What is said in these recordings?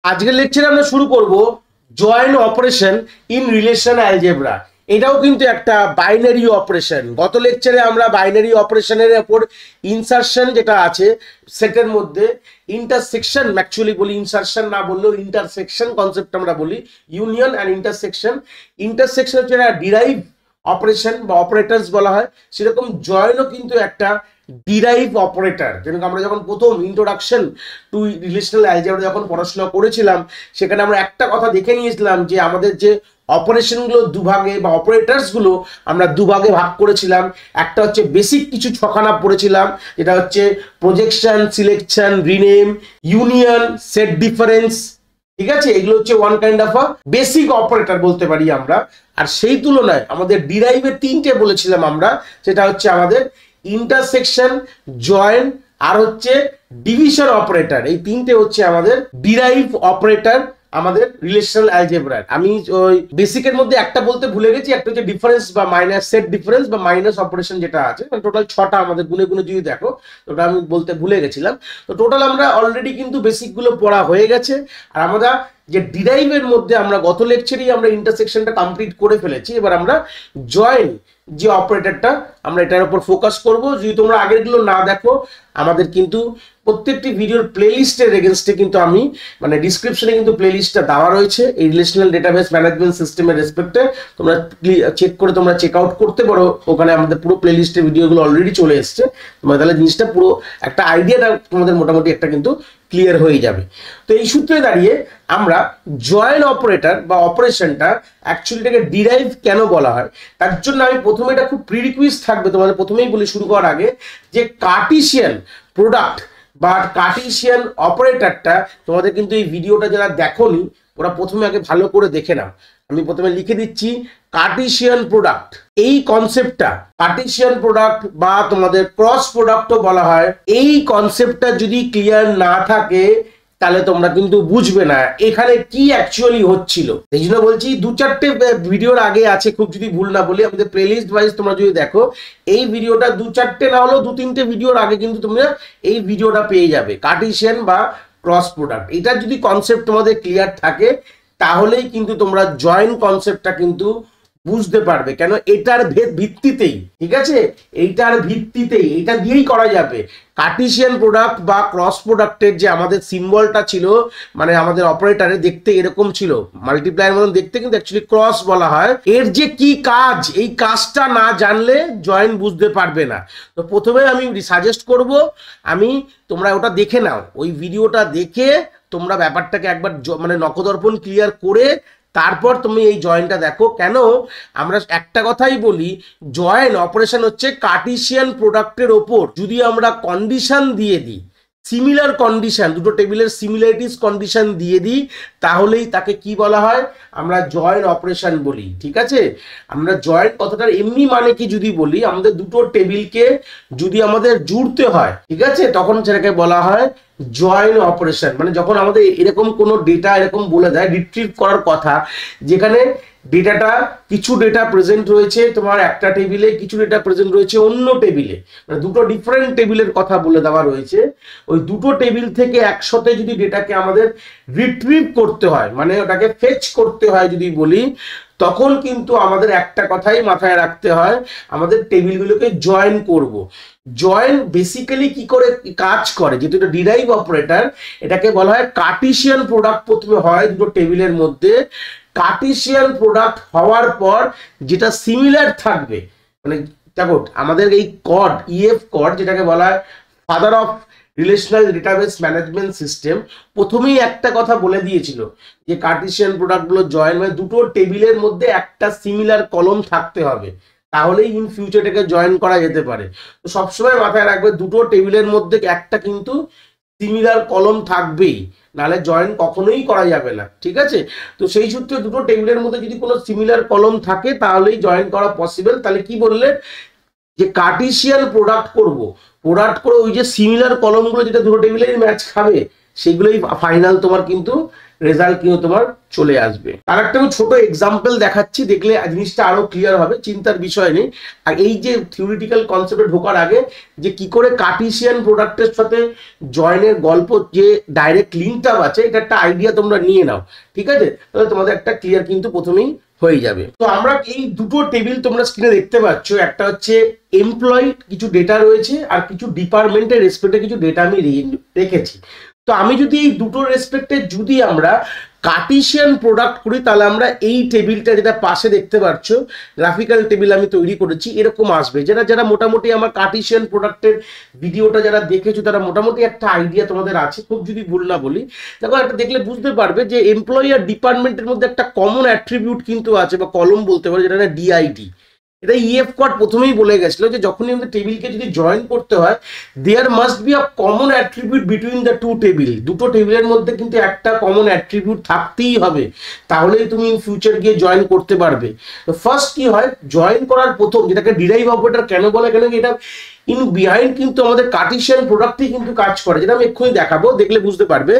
আজকের লেকচারে আমরা শুরু করব joint operation in relation algebra. এটাও কিন্তু একটা বাইনারি অপারেশন। গত লেকচারে আমরা বাইনারি অপারেশনের উপর ইনসারশন যেটা আছে সেটার মধ্যে ইন্টারসেকশন, অ্যাকচুয়ালি বলি ইনসারশন না বললেও ইন্টারসেকশন কনসেপ্ট আমরা বলি, ইউনিয়ন অ্যান্ড ইন্টারসেকশন। ইন্টারসেকশন হচ্ছে একটা ডিরাইভ অপারেশন বা অপারেটরস বলা হয়, সেরকম জয়েন্টও কিন্তু একটা ডিরাইভ অপারেটর। যেরকম আমরা যখন প্রথম ইন্ট্রোডাকশন টু রিলেশনাল অ্যালজেব্রা যখন পড়াশোনা করেছিলাম, সেখানে আমরা একটা কথা দেখে নিয়েছিলাম যে আমাদের যে অপারেশনগুলো দুভাগে বা অপারেটরসগুলো আমরা দুভাগে ভাগ করেছিলাম। একটা হচ্ছে বেসিক কিছু ছখানা পড়েছিলাম, যেটা হচ্ছে projection, selection, rename, union, set difference. ঠিক আছে, এগুলো হচ্ছে one kind of a basic operator বলতে পারি আমরা। আর সেই তুলনায় আমাদের ডিরাইভের তিনটে বলেছিলাম আমরা, সেটা হচ্ছে আমাদের ইন্টারসেকশন, জয়েন্ট আর হচ্ছে ডিভিশন অপারেটর। এই তিনটে হচ্ছে আমাদের ডিরাইভ অপারেটর আমাদের রিলেশনাল অ্যালজেব্রার। আমি ওই বেসিকের মধ্যে একটা বলতে ভুলে গেছি, একটা হচ্ছে ডিফারেন্স বা মাইনাস, সেট ডিফারেন্স বা মাইনাস অপারেশন যেটা আছে, টোটাল 6টা আমাদের গুনে গুনে যদি দেখো, ওটা আমি বলতে ভুলে গেছিলাম। তো টোটাল আমরা অলরেডি কিন্তু বেসিকগুলো পড়া হয়ে গেছে। আর আমরা যে ডিরাইভের মধ্যে আমরা গত লেকচারেই আমরা ইন্টারসেকশনটা কমপ্লিট করে ফেলেছি। এবার আমরা জয়েন্ট যে অপারেটরটা আমরা এটার উপর ফোকাস করব। যদি তোমরা আগেরগুলো না দেখো, আমাদের কিন্তু প্রত্যেকটি ভিডিওর প্লেলিস্টের এগেনস্টে কিন্তু আমি মানে ডিসক্রিপশনে কিন্তু প্লেলিস্টটা দেওয়া রয়েছে এই রিলেশনাল ডেটাবেস ম্যানেজমেন্ট সিস্টেমের রেসপেক্টে। তোমরা চেক করে তোমরা চেক আউট করতে পারো, ওখানে আমাদের পুরো প্লেলিস্টের ভিডিওগুলো অলরেডি চলে এসছে। তোমরা তাহলে জিনিসটা পুরো একটা আইডিয়াটা তোমাদের মোটামুটি একটা কিন্তু ক্লিয়ার হয়ে যাবে। তো এই সূত্রে দাঁড়িয়ে আমরা জয়েন্ট অপারেটর বা অপারেশনটা অ্যাকচুয়ালিটাকে ডিরাইভ কেন বলা হয়, তার জন্য আমি প্রথমে এটা খুব প্রিরিকুইজিট থাকবে তোমাদের প্রথমেই বলি শুরু করার আগে, যে কার্টেসিয়ান প্রোডাক্ট বা কার্টেসিয়ান অপারেটরটা তোমাদের কিন্তু এই ভিডিওটা যারা দেখোনি ওরা প্রথমে আগে ভালো করে দেখে নাও। আমি প্রথমে লিখে দিচ্ছি কার্টেসিয়ান প্রোডাক্ট। এই কনসেপ্টটা কার্টেসিয়ান প্রোডাক্ট বা তোমাদের ক্রস প্রোডাক্টও বলা হয়। এই কনসেপ্টটা যদি ক্লিয়ার না থাকে তাহলে তোমরা কিন্তু বুঝবে না এখানে কি অ্যাকচুয়ালি হচ্ছিল। এই জন্য বলছি, 2-4টে ভিডিওর আগে আছে, খুব যদি ভুল না বলি আমাদের প্লেলিস্ট ওয়াইজ তোমরা যদি দেখো, এই ভিডিওটা 2-4টে না হলেও 2-3টে ভিডিওর আগে কিন্তু তোমরা এই ভিডিওটা পেয়ে যাবে, কার্টেসিয়ান বা ক্রস প্রোডাক্ট। এটা যদি কনসেপ্ট তোমাদের ক্লিয়ার থাকে তাহলেই কিন্তু তোমরা জয়েন্ট কনসেপ্টটা কিন্তু বুঝতে পারবে। কেন, এটার ভিত্তিতেই, ঠিক আছে, এইটার ভিত্তিতেই এটা দিয়েই করা যাবে। কার্টেসিয়ান প্রোডাক্ট বা ক্রস প্রোডাক্টের যে আমাদের সিম্বলটা ছিল, মানে আমাদের অপারেটরে দেখতে এরকম ছিল, মাল্টিপ্লায়ার মতন দেখতে, কিন্তু অ্যাকচুয়ালি ক্রস বলা হয়। এর যে কি কাজ, এই কাজটা না জানলে জয়েন্ট বুঝতে পারবে না। তো প্রথমে আমি সাজেস্ট করব, তোমরা ওটা দেখে নাও, ওই ভিডিওটা দেখে তোমরা ব্যাপারটাকে একবার মানে নখদর্পণ ক্লিয়ার করে তারপর তুমি এই জয়েন্টটা দেখো। কেন, আমরা একটা কথাই বলি, জয়েন্ট অপারেশন হচ্ছে কার্টেসিয়ান প্রোডাক্টের ওপর যদি আমরা কন্ডিশন দিয়ে দিই, সিমিলার কন্ডিশন, দুটো টেবিলের সিমিলারিটিস কন্ডিশন দিয়ে দিই, তাহলেই তাকে কি বলা হয়, আমরা জয়েন্ট অপারেশন বলি। ঠিক আছে, আমরা জয়েন্ট কথাটার এমনি মানে কি যদি বলি, আমাদের দুটো টেবিলকে যদি আমাদের জুড়তে হয়, ঠিক আছে, তখন সেটাকে বলা হয় জয়েন্ট অপারেশন। মানে যখন আমাদের এরকম কোনো ডেটা এরকম বলে দেয় রিট্রিভ করার কথা, যেখানে ডেটাটা কিছু ডেটা প্রেজেন্ট রয়েছে তোমার একটা টেবিলে, কিছু ডেটা প্রেজেন্ট রয়েছে অন্য টেবিলে, মানে দুটো ডিফারেন্ট টেবিলের কথা বলে দেওয়া রয়েছে। ওই দুটো টেবিল থেকে একসাথে যদি ডেটাকে আমাদের রিট্রিভ করতে হয়, মানে ওটাকে ফেচ করতে হয় যদি বলি, তখন কিন্তু আমাদের একটা কথাই মাথায় রাখতে হয়, আমাদের টেবিলগুলোকে জয়েন করব। জয়েন বেসিক্যালি কি করে কাজ করে, যেহেতু এটা ডিরাইভ অপারেটর, এটাকে বলা হয় কার্টেসিয়ান প্রোডাক্ট প্রথমে হয় দুটো টেবিলের মধ্যে। কার্টেসিয়ান প্রোডাক্ট হওয়ার পর যেটা সিমিলার থাকবে, মানে দেখো আমাদের এই কড, ইএফ কড যেটাকে বলা হয় father of relational database management system, প্রথমেই একটা কথা বলে দিয়েছিল যে কার্টেসিয়ান প্রোডাক্টগুলো জয়েন, মানে দুটো টেবিলের মধ্যে একটা সিমিলার কলম থাকতে হবে, তাহলেই ইন ফিউচার এটাকে জয়েন করা যেতে পারে। তো সবসময় মাথায় রাখবে দুটো টেবিলের মধ্যে একটা কিন্তু সিমিলার কলম থাকবেই, নাহলে জয়েন কখনোই করা যাবে না। ঠিক আছে, তো সেই সূত্রে দুটো টেবিলের মধ্যে যদি কোনো সিমিলার কলম থাকে তাহলেই জয়েন করা পসিবল। তাহলে কি বললে, যে কার্টেসিয়ান প্রোডাক্ট করব, প্রোডাক্ট করে ওই যে সিমিলার কলমগুলো যেটা দুটো টেবিলের ম্যাচ খাবে, সেগুলোই ফাইনাল তোমার কিন্তু রেজাল্ট কিন্তু তোমার চলে আসবে। আর একটা আমি ছোট এক্সাম্পল দেখাচ্ছি, দেখলে জিনিসটা আরো ক্লিয়ার হবে, চিন্তার বিষয় নেই। আর এই যে থিওরিটিক্যাল কনসেপ্টে ঢোকার আগে যে কি করে কার্টেসিয়ান প্রোডাক্টের সাথে জয়েনের গল্প যে ডাইরেক্ট লিঙ্কটা আছে, এটা একটা আইডিয়া তোমরা নিয়ে নাও, ঠিক আছে? তাহলে তোমাদের একটা ক্লিয়ার কিন্তু প্রথমেই হয়ে যাবে। তো আমরা এই দুটো টেবিল তোমরা স্ক্রিনে দেখতে পাচ্ছ, একটা হচ্ছে এমপ্লয়ি কিছু ডেটা রয়েছে, আর কিছু ডিপার্টমেন্টের রেসপেক্টে কিছু ডেটা আমি রেখেছি। তো আমি যদি এই দুটো রেসপেক্টে যদি আমরা কার্টেসিয়ান প্রোডাক্ট করি, তাহলে আমরা এই টেবিলটা যেটা পাশে দেখতে পাচ্ছ, গ্রাফিক্যাল টেবিল আমি তৈরি করেছি, এরকম আসবে। যারা মোটামুটি আমার কার্টেসিয়ান প্রোডাক্টের ভিডিওটা যারা দেখেছো, তারা মোটামুটি একটা আইডিয়া তোমাদের আছে, খুব যদি ভুল না বলি। দেখো একটা দেখলে বুঝতে পারবে যে এমপ্লয়ি আর ডিপার্টমেন্টের মধ্যে একটা কমন অ্যাট্রিবিউট কিন্তু আছে, বা কলম বলতে পারো, যেটা ডিআইডি। এটা ইএফ কোড প্রথমেই বলে গেছিল যে যখনই আমাদের টেবিলকে যদি জয়েন করতে হয়, there must be a common attribute between the two table. দুটো টেবিলের মধ্যে কিন্তু একটা কমন অ্যাট্রিবিউট থাকতেই হবে, তাহলেই তুমি ইন ফিউচার গিয়ে জয়েন করতে পারবে। তো ফার্স্ট কি হয়, জয়েন করার প্রথম, যেটাকে ডিরাইভ অপারেটর কেন বলে, কেন এটা ইন বিহাইন্ড কিন্তু আমাদের কার্টেসিয়ান প্রোডাক্টই কিন্তু কাজ করে, যেটা আমি এক্ষুনি দেখাবো, দেখলে বুঝতে পারবে।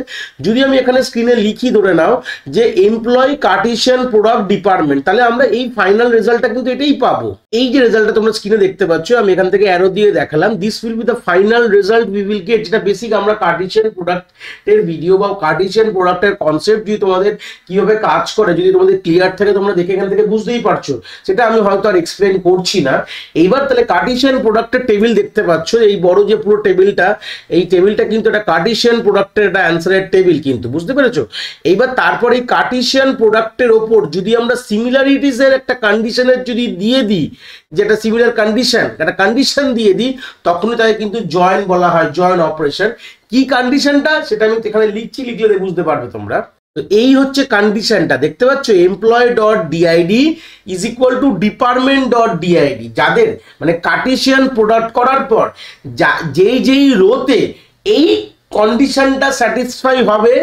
যদি আমি এখানে স্ক্রিনে লিখি, ধরে নাও যে এমপ্লয়ি কার্টেসিয়ান প্রোডাক্ট ডিপার্টমেন্ট, তাহলে আমরা এই ফাইনাল রেজাল্টটা কিন্তু এটাই পাবো। এই যে রেজাল্টটা তোমরা স্ক্রিনে দেখতে পাচ্ছ, আমি এখান থেকে অ্যারো দিয়ে দেখালাম, this will be the final result we will get. যেটা বেসিক আমরা কার্টেসিয়ান প্রোডাক্টের ভিডিও বা কার্টেসিয়ান প্রোডাক্টের কনসেপ্ট যদি তোমাদের কিভাবে কাজ করে যদি তোমাদের ক্লিয়ার থাকে, তোমরা দেখে এখান থেকে বুঝতেই পারছো, সেটা আমি হয়তো আর এক্সপ্লেন করছি না। এইবার তাহলে কার্টেসিয়ান প্রোডাক্টের টেবিল দেখতে পাচ্ছ, এই বড় যে পুরো টেবিলটা, এই টেবিলটা কিন্তু একটা কার্টেসিয়ান প্রোডাক্টের একটা অ্যান্সারের টেবিল কিন্তু, বুঝতে পেরেছো? এইবার তারপর এই কার্টেসিয়ান প্রোডাক্টের ওপর যদি আমরা সিমিলারিটিস এর একটা কন্ডিশনের যদি দিয়ে দিই, যেটা সিমিলার কন্ডিশন, একটা কন্ডিশন দিয়ে দিই, তখনই তাকে কিন্তু জয়েন বলা হয়, জয়েন অপারেশন। কি কন্ডিশনটা সেটা আমি এখানে লিখছি, লিখলে বুঝতে পারবে তোমরা। তো এই হচ্ছে কন্ডিশনটা, দেখতে পাচ্ছ, employee dot DID is equal to department dot DID. যাদের মানে কার্টেসিয়ান প্রোডাক্ট করার পর যেই রোতে এই কন্ডিশনটা স্যাটিসফাই হবে,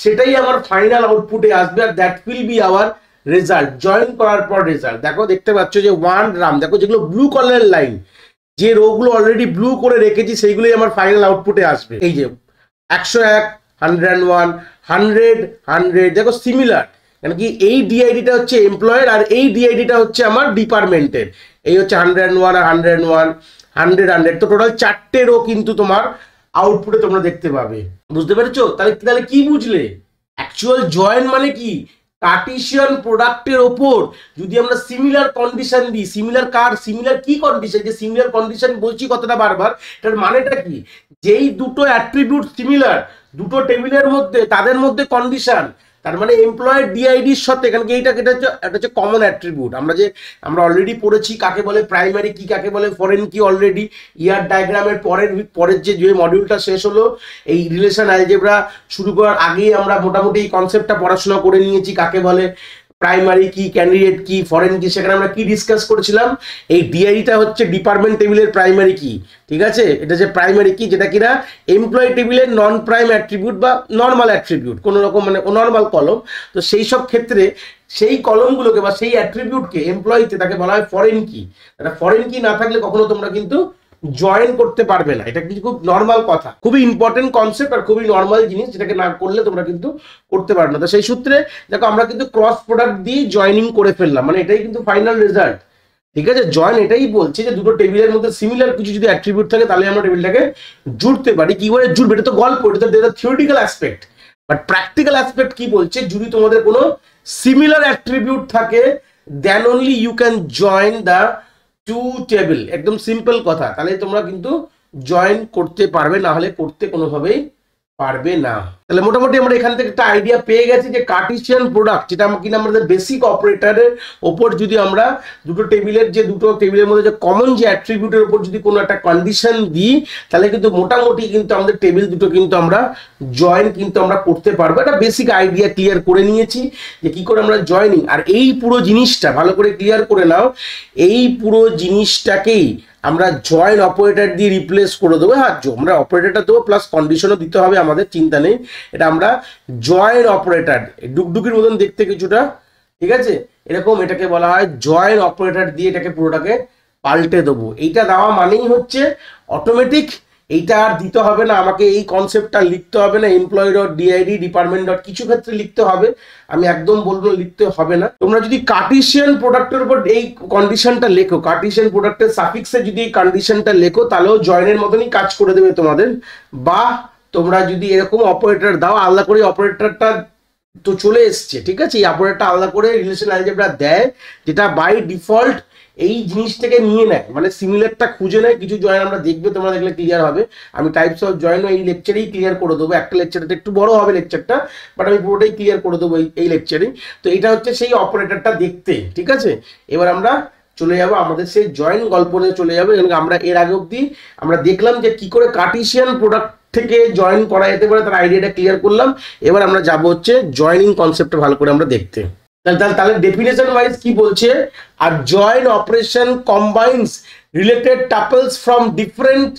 সেটাই আমার ফাইনাল আউটপুটে আসবে, আর that will be our result. Join করার পর রেজাল্ট দেখো, দেখতে পাচ্ছ যে 1 রাম, দেখো যেগুলো ব্লু কালারের লাইন, যে রোগুলো অলরেডি ব্লু করে রেখেছি, সেইগুলোই আমার ফাইনাল আউটপুটে আসবে। এই যে 101, 101, 100, 100, দেখো সিমিলার, কেন কি এই ডিআইডিটা হচ্ছে এমপ্লয়ের, আর এই ডিআইডিটা হচ্ছে আমার ডিপার্টমেন্টের। এই হচ্ছে 101 আর 101, 100, 100, তো টোটাল 4টে রো কিন্তু তোমার আউটপুটে তোমরা দেখতে পাবে। বুঝতে পেরেছো? তাহলে কি বুঝলে? অ্যাকচুয়াল জয়েন মানে কি, কার্টেসিয়ান প্রোডাক্টের ওপর যদি আমরা সিমিলার কন্ডিশন দিই, সিমিলার কি কন্ডিশন, যে সিমিলার কন্ডিশন বলছি কতটা বারবার, এটার মানেটা কি, যেই দুটো অ্যাট্রিবিউট সিমিলার দুটো টেবিলের মধ্যে, তাদের মধ্যে কন্ডিশন, তার মানে এমপ্লয়ের ডিআইডির সাথে, এখানে এটা হচ্ছে কমন অ্যাট্রিবিউট। আমরা অলরেডি পড়েছি কাকে বলে প্রাইমারি কি, কাকে বলে ফরেন কি, অলরেডি ইয়ার ডায়াগ্রামের পরের যে মডিউলটা শেষ হলো, এই রিলেশন অ্যালজেব্রা শুরু করার আগেই আমরা মোটামুটি এই কনসেপ্টটা পড়াশোনা করে নিয়েছি, কাকে বলে প্রাইমারি কি, ক্যান্ডিডেট কি, ফরেন কি। সেখানে আমরা কি ডিসকাস করেছিলাম, এই ডিআইডিটা হচ্ছে ডিপার্টমেন্ট টেবিলের প্রাইমারি কি, ঠিক আছে? এটা যে প্রাইমারি কি, যেটা কিনা এমপ্লয়ি টেবিলের নন প্রাইম অ্যাট্রিবিউট বা নর্মাল অ্যাট্রিবিউট, কোনো রকম মানে নর্মাল কলম। তো সেই সব ক্ষেত্রে সেই কলমগুলোকে বা সেই অ্যাট্রিবিউটকে এমপ্লয়িতে তাকে বলা হয় ফরেন কি। এটা ফরেন কি না থাকলে কখনো তোমরা কিন্তু জয়েন করতে পারবে না। এটা কিন্তু খুব নর্মাল কথা, খুবই ইম্পর্টেন্ট কনসেপ্ট আর খুবই নর্মাল জিনিস, যেটাকে না করলে তোমরা কিন্তু করতে পারবে না। তো সেই সূত্রে দেখো আমরা কিন্তু ক্রস প্রোডাক্ট দিয়ে জয়েনিং করে ফেললাম, মানে এটাই কিন্তু ফাইনাল রেজাল্ট, ঠিক আছে? জয়েন এটাই বলছে যে দুটো টেবিলের মধ্যে সিমিলার কিছু যদি অ্যাট্রিবিউট থাকে, তাহলে আমরা টেবিলটাকে জুড়তে পারি। কি করে জুড়বে, এটা তো গল্প, এটা তো theoretical aspect. But practical aspect কি বলছে, যদি তোমাদের কোনো সিমিলার অ্যাট্রিবিউট থাকে, then only you can join the two table. একদম সিম্পল কথা, তাহলে তোমরা কিন্তু জয়েন করতে পারবে, না হলে করতে কোনোভাবেই পারবে না। তাহলে মোটামুটি আমরা এখান থেকে একটা আইডিয়া পেয়ে গেছি যে কার্টেসিয়ান প্রোডাক্ট, যেটা কিনা আমাদের বেসিক অপারেটরের ওপর যদি আমরা দুটো টেবিলের মধ্যে যে কমন যে অ্যাট্রিবিউটের উপর যদি কোনো একটা কন্ডিশন দিই, তাহলে কিন্তু মোটামুটি কিন্তু আমাদের টেবিল দুটো কিন্তু আমরা জয়েন কিন্তু আমরা করতে পারবো। একটা বেসিক আইডিয়া ক্লিয়ার করে নিয়েছি যে কি করে আমরা জয়েনিং, আর এই পুরো জিনিসটা ভালো করে ক্লিয়ার করে নাও, এই পুরো জিনিসটাকেই আমরা জয়েন অপারেটর দিয়ে রিপ্লেস করে দেবো। হ্যাঁ, আমরা অপারেটরটা দেবো প্লাস কন্ডিশনও দিতে হবে, আমাদের চিন্তা নেই। এটা আমরা জয়েন অপারেটর, ডুগডুগির মতন দেখতে কিছুটা, ঠিক আছে? এরকম এটাকে বলা হয় জয়েন অপারেটর দিয়ে এটাকে পুরোটাকে পাল্টে দেবো। এইটা দেওয়া মানেই হচ্ছে অটোমেটিক এইটা আর দিতে হবে না, আমাকে এই কনসেপ্টটা লিখতে হবে না, employee dot DID department dot কিছু ক্ষেত্রে লিখতে হবে, আমি একদম বলবো লিখতে হবে না। তোমরা যদি কার্টেসিয়ান প্রোডাক্টের উপর এই কন্ডিশনটা লেখো, কার্টেসিয়ান প্রোডাক্টের সাফিক্সে যদি এই কন্ডিশনটা লেখো, তাহলেও জয়েনের মতনই কাজ করে দেবে তোমাদের। বা তোমরা যদি এরকম অপারেটর দাও, আলাদা করে অপারেটরটা তো চলে এসছে, ঠিক আছে, এই অপারেটরটা আলাদা করে রিলেশন অ্যালজেব্রা দেয়, যেটা বাই ডিফল্ট এই জিনিসটাকে নিয়ে নেয়, মানে সিমিলারটা খুঁজে নেয়। কিছু জয়েন আমরা দেখবে, তোমরা দেখলে ক্লিয়ার হবে। আমি টাইপস অফ জয়েন এই লেকচারেই ক্লিয়ার করে দেবো, একটা লেকচারটা একটু বড় হবে লেকচারটা, বাট আমি পুরোটাই ক্লিয়ার করে দেবো এই লেকচারেই। তো এটা হচ্ছে সেই অপারেটরটা দেখতে, ঠিক আছে। এবার আমরা চলে যাবো আমাদের সেই জয়েন গল্প নিয়ে চলে যাবো। আমরা এর আগে অব্দি আমরা দেখলাম যে কি করে কার্টেসিয়ান প্রোডাক্ট থেকে জয়েন করা যেতে পারে, তার আইডিয়াটা ক্লিয়ার করলাম। এবার আমরা যাবো হচ্ছে জয়েনিং কনসেপ্টটা ভালো করে আমরা দেখতে। তাহলে ডেফিনেশন ওয়াইজ কি বলছে, আর join operation combines related tuples from different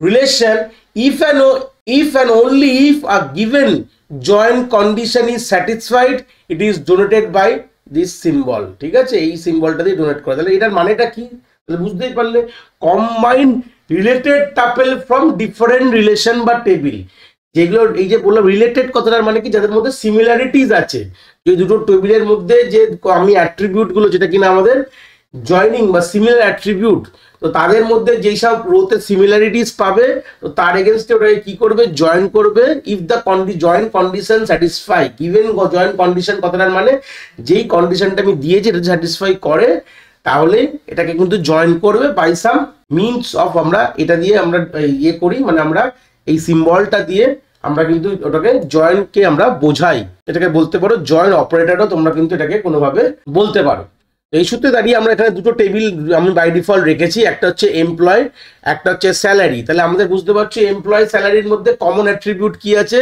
relation if and only if a given join condition is satisfied, it is denoted by this symbol, ঠিক আছে, এই সিম্বলটা দিয়ে ডোনেট করে। তাহলে এটার মানেটা কি, তাহলে বুঝতেই পারলে, combine related tuple from different relation বা টেবিল, যেগুলো এই যে বললাম রিলেটেড কথাটার মানে কি, যাদের মধ্যে সিমিলারিটিস আছে, এই দুটো টেবিলের মধ্যে যে আমি অ্যাট্রিবিউট গুলো, যেটা কিনা আমাদের জয়নিং বা সিমিলার অ্যাট্রিবিউট, তো তাদের মধ্যে যেই সব রোতে সিমিলারিটিস পাবে, তো তার এগেনস্টে ওটাকে কি করবে, জয়েন করবে। If the join condition satisfy, given join condition কথাটার মানে যেই কন্ডিশনটা আমি দিয়েছি এটা স্যাটিসফাই করে, তাহলে এটাকে কিন্তু জয়েন করবে বাই সাম মিনস অফ, আমরা এটা দিয়ে আমরা ইয়ে করি, মানে আমরা এই সিম্বলটা দিয়ে আমরা কিন্তু ওটাকে জয়েনকে আমরা বোঝাই, এটাকে বলতে পারো জয়েন অপারেটরও তোমরা কিন্তু এটাকে কোনোভাবে বলতে পারো। এই সূত্রে দাঁড়িয়ে আমরা এখানে দুটো টেবিল আমি বাই ডিফল্ট রেখেছি, একটা হচ্ছে এমপ্লয়, একটা হচ্ছে স্যালারি। তাহলে আমাদের বুঝতে পারছি এমপ্লয় স্যালারির মধ্যে কমন অ্যাট্রিবিউট কি আছে,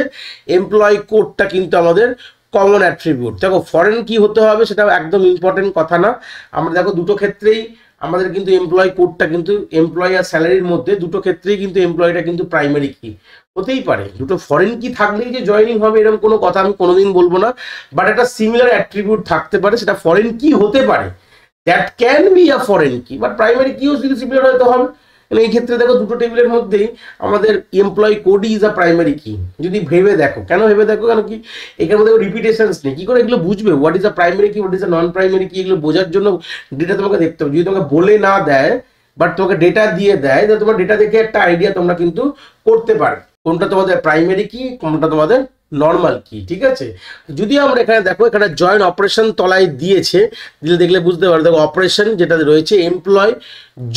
এমপ্লয় কোডটা কিন্তু আমাদের কমন অ্যাট্রিবিউট। দেখো ফরেন কি হতে হবে সেটা একদম ইম্পর্টেন্ট কথা না, আমরা দেখো দুটো ক্ষেত্রেই আমাদের কিন্তু এমপ্লয় কোডটা কিন্তু এমপ্লয় আর স্যালারির মধ্যে দুটো ক্ষেত্রেই কিন্তু এমপ্লয়টা কিন্তু প্রাইমারি কি হতেই পারে। দুটো ফরেন কি থাকলেই যে জয়েনিং হবে এরকম কোনো কথা আমি কোনোদিন বলবো না, বাট একটা সিমিলার অ্যাট্রিবিউট থাকতে পারে, সেটা ফরেন কি হতে পারে, that can be a foreign কি, বাট প্রাইমারি কিও যদি সিমিলার হতে হবে। এই ক্ষেত্রে দেখো দুটো টেবিলের মধ্যেই আমাদের employee code is a primary key, যদি ভেবে দেখো, কেন ভেবে দেখো, কেন কি এখানে মধ্যে রিপিটেশনস নেই, কি করে এগুলো বুঝবে, হোয়াট ইজ আ প্রাইমারি কি, what is a non primary কি, এগুলো বোঝার জন্য ডেটা তোমাকে দেখতে হবে। যদি তোমাকে বলে না দেয় বাট তোমাকে ডেটা দিয়ে দেয়, তাহলে তোমার ডেটা দেখে একটা আইডিয়া তোমরা কিন্তু করতে পারো কোনটা তোমাদের প্রাইমারি কি, কোনটা তোমাদের নর্মাল কি, ঠিক আছে। যদি আমরা এখানে দেখো, এখানে জয়েন অপারেশন তলায় দিয়েছে, দিলে দেখলে বুঝতে পারো, দেখো অপারেশন যেটা রয়েছে এমপ্লয়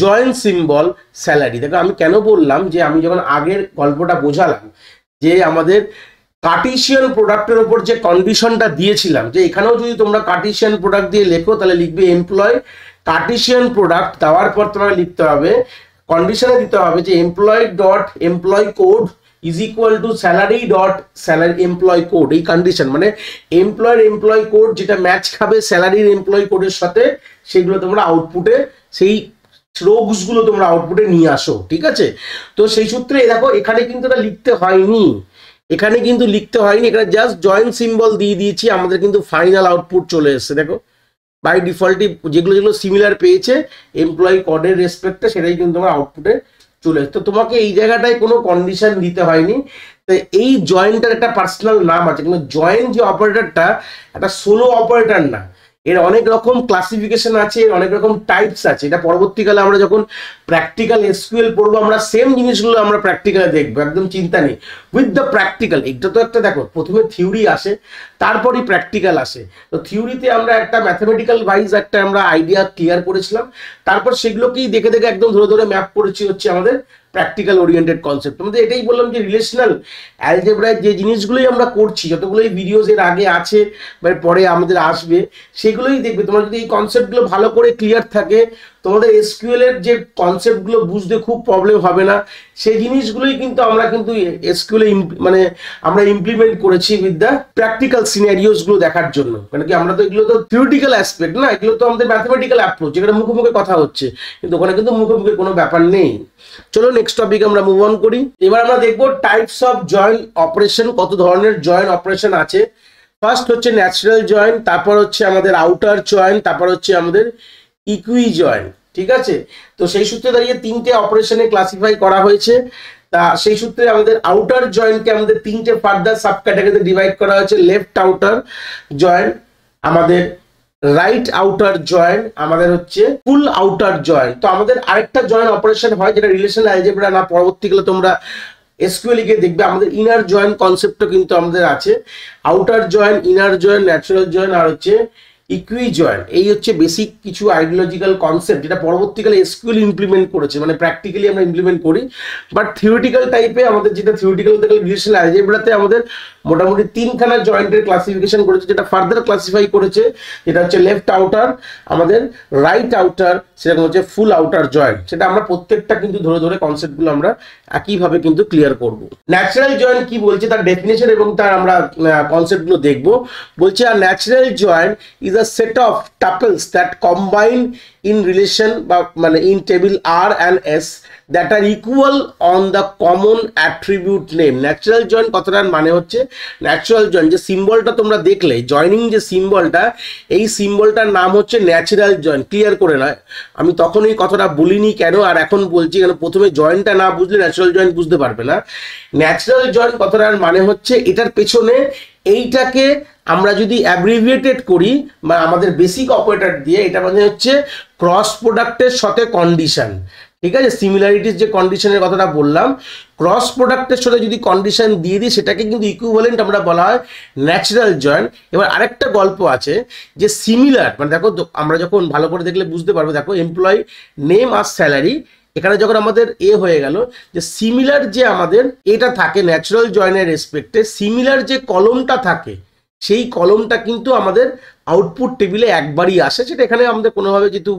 জয়েন সিম্বল স্যালারি। দেখো আমি কেন বললাম যে আমি যখন আগের গল্পটা বোঝালাম যে আমাদের কার্টেসিয়ান প্রোডাক্টের উপর যে কন্ডিশনটা দিয়েছিলাম, যে এখানেও যদি তোমরা কার্টেসিয়ান প্রোডাক্ট দিয়ে লেখো তাহলে লিখবে এমপ্লয় কার্টেসিয়ান প্রোডাক্ট, দেওয়ার পর তোমাকে লিখতে হবে, কন্ডিশনে দিতে হবে যে employee dot employee code is equal to salary dot salary employee code. এই কন্ডিশন মানে এমপ্লয়ের এমপ্লয় কোড যেটা ম্যাচ খাবে স্যালারির এমপ্লয় কোডের সাথে, সেগুলো তোমরা আউটপুটে সেই রোগসগুলো তোমরা আউটপুটে নিয়ে আসো, ঠিক আছে। তো সেই সূত্রে দেখো এখানে কিন্তু এটা লিখতে হয়নি, এখানে কিন্তু লিখতে হয়নি, এখানে জাস্ট জয়েন সিম্বল দিয়ে দিয়েছি, আমাদের কিন্তু ফাইনাল আউটপুট চলে এসছে। দেখো বাই ডিফল্টই যেগুলো যেগুলো সিমিলার পেয়েছে এমপ্লয়ি কোডের রেসপেক্টে, সেটাই কিন্তু তোমার আউটপুটে চলে এসছে। তো তোমাকে এই জায়গাটায় কোনো কন্ডিশন দিতে হয়নি। তো এই জয়েনটার একটা পার্সোনাল নাম আছে, কিন্তু জয়েন যে অপারেটরটা একটা সোলো অপারেটর না, এর অনেক রকম ক্লাসিফিকেশন আছে, অনেক রকম টাইপস আছে। এটা পরবর্তীকালে আমরা যখন প্র্যাকটিক্যাল এসকিউএল পড়বো আমরা সেম জিনিসগুলো আমরা প্র্যাকটিক্যালে দেখবো, একদম চিন্তা নেই। উইথ দ্য প্র্যাকটিক্যাল, এটা তো একটা দেখো প্রথমে থিওরি আসে তারপরই প্র্যাকটিক্যাল আসে। তো থিওরিতে আমরা একটা ম্যাথামেটিক্যাল ওয়াইজ একটা আমরা আইডিয়া ক্লিয়ার করেছিলাম, তারপর সেগুলোকেই দেখে দেখে একদম ধরে ধরে ম্যাপ করেছি হচ্ছে আমাদের প্র্যাকটিক্যাল ওরিয়েন্টেড কনসেপ্ট। আমাদের এটাই বললাম যে রিলেশনাল অ্যালজেব্রায় যে জিনিসগুলোই আমরা করছি, যতগুলোই ভিডিওস এর আগে আছে বা পরে আমাদের আসবে, সেগুলোই দেখবে। তোমার যদি এই কনসেপ্টগুলো ভালো করে ক্লিয়ার থাকে, তোমাদের এসকিউএল এর যে কনসেপ্টগুলো বুঝতে খুব প্রবলেম হবে না। সেই জিনিসগুলোই কিন্তু আমরা কিন্তু এসকিউএল মানে আমরা ইমপ্লিমেন্ট করেছি উইথ দ্য প্র্যাকটিক্যাল সিনারিওসগুলো দেখার জন্য। মানে কি আমরা তো এগুলো তো থিওরিটিক্যাল অ্যাসপেক্ট না, এগুলো তো আমাদের ম্যাথমেটিক্যাল অ্যাপ্রোচ, যেখানে মুখে মুখে কথা হচ্ছে, কিন্তু ওখানে কিন্তু মুখে মুখে কোনো ব্যাপার নেই। চলো নেক্সট টপিক আমরা মুভ অন করি। এবার আমরা দেখবো টাইপস অফ জয়েন অপারেশন, কত ধরনের জয়েন অপারেশন আছে। ফার্স্ট হচ্ছে ন্যাচারাল জয়েন, তারপর হচ্ছে আমাদের আউটার জয়েন, তারপর হচ্ছে আমাদের ইকুই জয়েন, ঠিক আছে। তো সেই সূত্রে দাঁড়িয়ে তিনটে অপারেশনে ক্লাসিফাই করা হয়েছে। তা সেই সূত্রে আমাদের আউটার জয়েন্টকে আমাদের তিনটে ফার্দার সাব ক্যাটাগরিতে ডিভাইড করা হয়েছে। লেফট আউটার জয়েন্ট, আমাদের রাইট আউটার জয়েন্ট, আমাদের হচ্ছে ফুল আউটার জয়েন্ট। তো আমাদের আরেকটা জয়েন্ট অপারেশন হয় যেটা রিলেশনাল অ্যালজেব্রা না, পরবর্তীকালে তোমরা এসকিউএল গিয়ে দেখবে আমাদের ইনার জয়েন্ট কনসেপ্টও কিন্তু আমাদের আছে। Outer joint, inner joint, natural joint আর হচ্ছে ইকুই জয়েন্ট। এই হচ্ছে বেসিক কিছু আইডিওলজিক্যাল কনসেপ্ট যেটা পরবর্তীকালে এসকিউএল ইমপ্লিমেন্ট করেছে, মানে প্র্যাকটিক্যালি আমরা ইমপ্লিমেন্ট করি। বাট থিওরিটিক্যাল টাইপে আমাদের যেটা থিওরিটিক্যাল রিলেশনাল অ্যালজেব্রাতে আমাদের মোটামুটি তিনখানা জয়েন্টের ক্লাসিফিকেশন করেছে, যেটা ফার্দার ক্লাসিফাই করেছে, যেটা হচ্ছে লেফট আউটার, আমাদের রাইট আউটার, সেরকম হচ্ছে ফুল আউটার জয়েন্ট। সেটা আমরা প্রত্যেকটা কিন্তু ধরে ধরে কনসেপ্টগুলো আমরা একইভাবে কিন্তু ক্লিয়ার করব। ন্যাচারাল জয়েন্ট কি বলছে তার ডেফিনেশন এবং তার আমরা কনসেপ্টগুলো দেখব। বলছে আর natural joint is a set of tuples that combine in relation বা মানে in table R and S that are equal on the common attribute name. Natural joint কথাটার মানে হচ্ছে ন্যাচারাল জয়েন্ট যে সিম্বলটা তোমরা দেখলে জয়নিং যে সিম্বলটা, এই সিম্বলটার নাম হচ্ছে ন্যাচারাল জয়েন্ট। ক্লিয়ার করে নয়, আমি তখন এই কথাটা বলিনি কেন আর এখন বলছি কেন, প্রথমে জয়েন্টটা না বুঝলে ন্যাচারাল জয়েন্ট বুঝতে পারবে না। ন্যাচারাল জয়েন্ট কথাটার মানে হচ্ছে এটার পেছনে এইটাকে আমরা যদি অ্যাব্রিভিয়েটেড করি বা আমাদের বেসিক অপারেটর দিয়ে, এটা মানে হচ্ছে ক্রস প্রোডাক্টের সাথে কন্ডিশন। ঠিক আছে, সিমিলারিটিস যে কন্ডিশনের কথাটা বললাম, ক্রস প্রোডাক্টের সাথে যদি কন্ডিশন দিয়ে দিই সেটাকে কিন্তু ইকুইভ্যালেন্ট আমরা বলা হয় ন্যাচারাল জয়েন্ট। এবার আরেকটা গল্প আছে যে সিমিলার, মানে দেখো আমরা যখন ভালো করে দেখলে বুঝতে পারবো, দেখো এমপ্লয়ি নেম আর স্যালারি, এখানে যখন আমাদের হয়ে গেল যে সিমিলার যে আমাদের এটা থাকে ন্যাচারাল জয়েন্টের রেসপেক্টে, সিমিলার যে কলমটা থাকে সেই কলমটা কিন্তু আমাদের আউটপুট টেবিলে একবারই আসে। সেটা এখানে আমাদের কোনোভাবে যেহেতু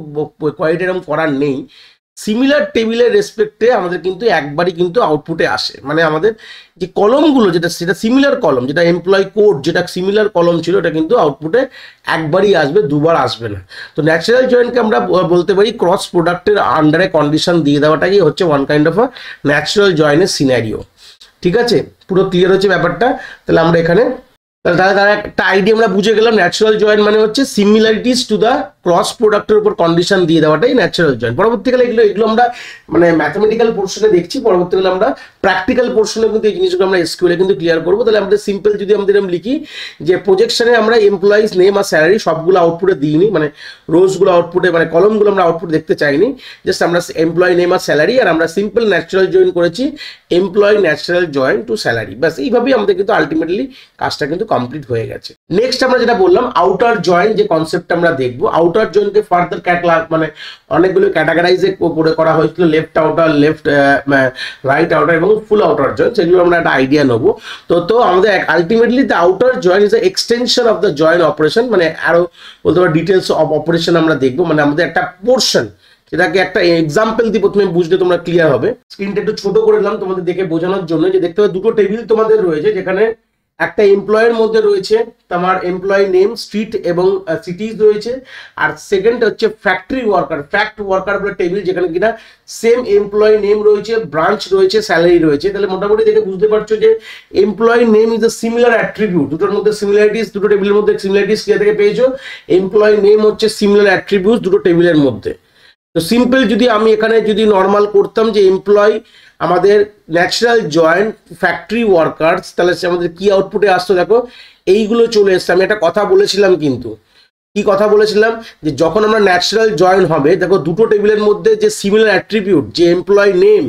কোয়ালিটি এরকম করার নেই, সিমিলার টেবিলের রেসপেক্টে আমাদের কিন্তু একবারই কিন্তু আউটপুটে আসে। মানে আমাদের যে কলমগুলো যেটা সেটা সিমিলার কলম, যেটা এমপ্লয় কোড যেটা সিমিলার কলম ছিল, এটা কিন্তু আউটপুটে একবারই আসবে, দুবার আসবে না। তো ন্যাচারাল জয়েন্টকে আমরা বলতে পারি ক্রস প্রোডাক্টের আন্ডারে কন্ডিশন দিয়ে দেওয়াটাই হচ্ছে one kind of a natural জয়েন্টের সিনারিও। ঠিক আছে, পুরো ক্লিয়ার হচ্ছে ব্যাপারটা। তাহলে আমরা এখানে তাহলে একটা আইডিয়া আমরা বুঝে গেলাম, ন্যাচারাল জয়েন্ট মানে হচ্ছে সিমিলারিটিস টু দ্য ক্রস প্রোডাক্টের উপর কন্ডিশন দিয়ে দেওয়াটাই ন্যাচারাল জয়েন্ট। পরবর্তীকালে এগুলো আমরা মানে ম্যাথমেটিক্যাল পোর্শনে দেখছি, পরবর্তীকালে আমরা প্র্যাকটিক্যাল পোর্শনে কিন্তু এই জিনিসগুলো আমরা এসকিউএলে কিন্তু ক্লিয়ার করবো। তাহলে আমাদের সিম্পল যদি আমাদের লিখি যে প্রজেকশনে আমরা এমপ্লয়িজ নেম আর স্যালারি সবগুলো আউটপুটে দিইনি, মানে রোজগুলো আউটপুটে মানে কলমগুলো আমরা আউটপুট দেখতে চাইনি, জাস্ট আমরা এমপ্লয়ি নেম আর স্যালারি, আর আমরা সিম্পল ন্যাচারাল জয়েন্ট করেছি employee natural join to salary. ব্যাস এইভাবেই আমাদের কিন্তু আলটিমেটলি কাজটা কিন্তু কমপ্লিট হয়ে গেছে। নেক্সট আমরা যেটা বললাম আউটার জয়েন্ট যে কনসেপ্ট আমরা দেখবো, আউটার জয়েন্টকে ফার্দার মানে অনেকগুলো ক্যাটাগরাইজে করে করা হয়েছিল, left outer, left right outer এবং ফুল আউটার জয়েন্ট, সেগুলো আমরা একটা আইডিয়া নেবো। তো আমাদের ultimately the outer joint is the extension of the joint operation, মানে আরো বলতে পারি ডিটেলস অফ অপারেশন আমরা দেখবো, মানে আমাদের একটা পোর্শন, সেটাকে একটা এক্সাম্পল দিয়ে প্রথমে বুঝলে তোমরা ক্লিয়ার হবে। স্ক্রিনটা একটু ছোট করে দিলাম তোমাদের দেখে বোঝানোর জন্য, যে দেখতে পাবে দুটো টেবিল তোমাদের রয়েছে, যেখানে একটা এমপ্লয়ের মধ্যে রয়েছে তোমার এমপ্লয়ি নেম, স্ট্রিট এবং সিটিজ রয়েছে, আর সেকেন্ড হচ্ছে ফ্যাক্টরি ওয়ার্কার, ফ্যাক্ট ওয়ার্কার বলে টেবিল, যেখানে কিনা সেম এমপ্লয়ি নেম রয়েছে, ব্রাঞ্চ রয়েছে, স্যালারি রয়েছে। তাহলে মোটামুটি দেখে বুঝতে পারছো যে employee name is a similar attribute, দুটোর মধ্যে সিমিলারিটিস, দুটো টেবিলের মধ্যে সিমিলারিটিস ক্লিয়ার থেকে পেয়েছো। এমপ্লয়ি নেম হচ্ছে সিমিলার অ্যাট্রিবিউট দুটো টেবিলের মধ্যে। তো সিম্পল যদি আমি এখানে যদি নর্মাল করতাম যে এমপ্লয়ি আমাদের ন্যাচারাল জয়েন্ট ফ্যাক্টরি ওয়ার্কার্স, তাহলে সে আমাদের কি আউটপুটে আসতো দেখো এইগুলো চলে এসছে। আমি একটা কথা বলেছিলাম, কিন্তু কি কথা বলেছিলাম যে যখন আমরা ন্যাচারাল জয়েন্ট হবে, দেখো দুটো টেবিলের মধ্যে যে সিমিলার অ্যাট্রিবিউট যে এমপ্লয়ি নেম,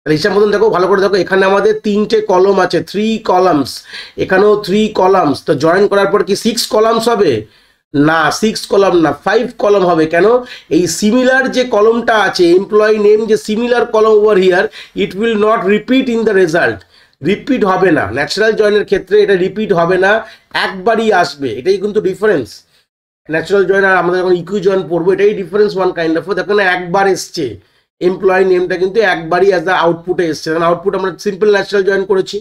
হিসাব মতন দেখো ভালো করে দেখো, এখানে আমাদের তিনটে কলম আছে, 3 কলামস, এখানেও 3 কলামস। তো জয়েন করার পর কি 6 কলামস হবে? না, 6 কলাম না, 5 কলাম হবে। কেন? এই সিমিলার যে কলমটা আছে এমপ্লয়ি নেম, যে সিমিলার কলম over here, it will not repeat in the result, repeat হবে না। ন্যাচারাল জয়েনের ক্ষেত্রে এটা রিপিট হবে না, একবারই আসবে। এটাই কিন্তু ডিফারেন্স ন্যাচারাল জয়েন আর আমাদের যখন ইকুই জয়েন পড়বো, এটাই ডিফারেন্স ওয়ান কাইন্ড অফ। দেখো না একবার এসছে এমপ্লয়ি নেমটা, কিন্তু একবারই অ্যাজ দ্য আউটপুটে এসছে, কারণ আউটপুট আমরা সিম্পল ন্যাচারাল জয়েন করেছি,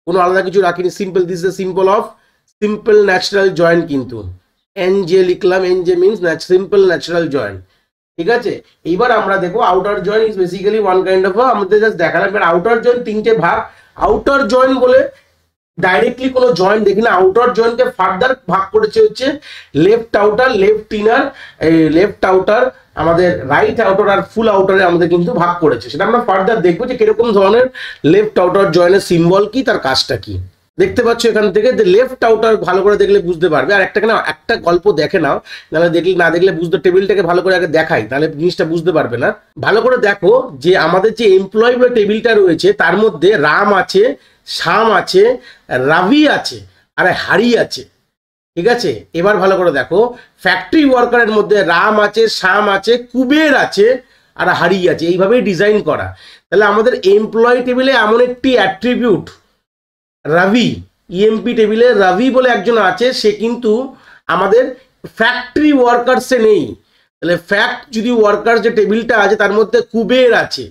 কোনো আলাদা কিছু রাখিনি, simple. This the simple of simple natural join, কিন্তু এনজে লিখলাম, NJ means simple natural joint. ঠিক আছে, এইবার আমরা দেখো outer joint is basically one kind of, আমাদের জাস্ট দেখালাম। এবার আউটার জয়েন্ট তিনটে ভাগ। আউটার জয়েন্ট বলে ডাইরেক্টলি কোনো জয়েন্ট দেখি না, আউটার জয়েন্টকে ফার্দার ভাগ করেছে হচ্ছে left outer, left inner, left outer, আমাদের রাইট আউটার আর ফুল আউটারে আমাদের কিন্তু ভাগ করেছে। সেটা আমরা ফার্দার দেখবো যে কিরকম ধরনের লেফট আউটার জয়েন্টের সিম্বল কি, তার কাজটা কি। দেখতে পাচ্ছ এখান থেকে যে লেফট আউটার ভালো করে দেখলে বুঝতে পারবে। আর একটা গল্প দেখে নাও, নাহলে দেখলে না দেখলে বুঝতে, টেবিলটাকে ভালো করে আগে দেখাই তাহলে জিনিসটা বুঝতে পারবে না। ভালো করে দেখো যে আমাদের যে এমপ্লয়ি টেবিলটা রয়েছে তার মধ্যে রাম আছে, শাম আছে, রাভি আছে আর হারি আছে, ঠিক আছে। এবার ভালো করে দেখো, ফ্যাক্টরি ওয়ার্কারের মধ্যে রাম আছে, শাম আছে, কুবের আছে আর হারি আছে, এইভাবেই ডিজাইন করা। তাহলে আমাদের এমপ্লয়ি টেবিলে এমন একটি অ্যাট্রিবিউট রাভি, ইএমপি টেবিলে রাভি বলে একজন আছে, সে কিন্তু আমাদের ফ্যাক্টরি ওয়ার্কার্সে নেই। তাহলে ফ্যাক্ট যদি ওয়ার্কার যে টেবিলটা আছে তার মধ্যে কুবের আছে,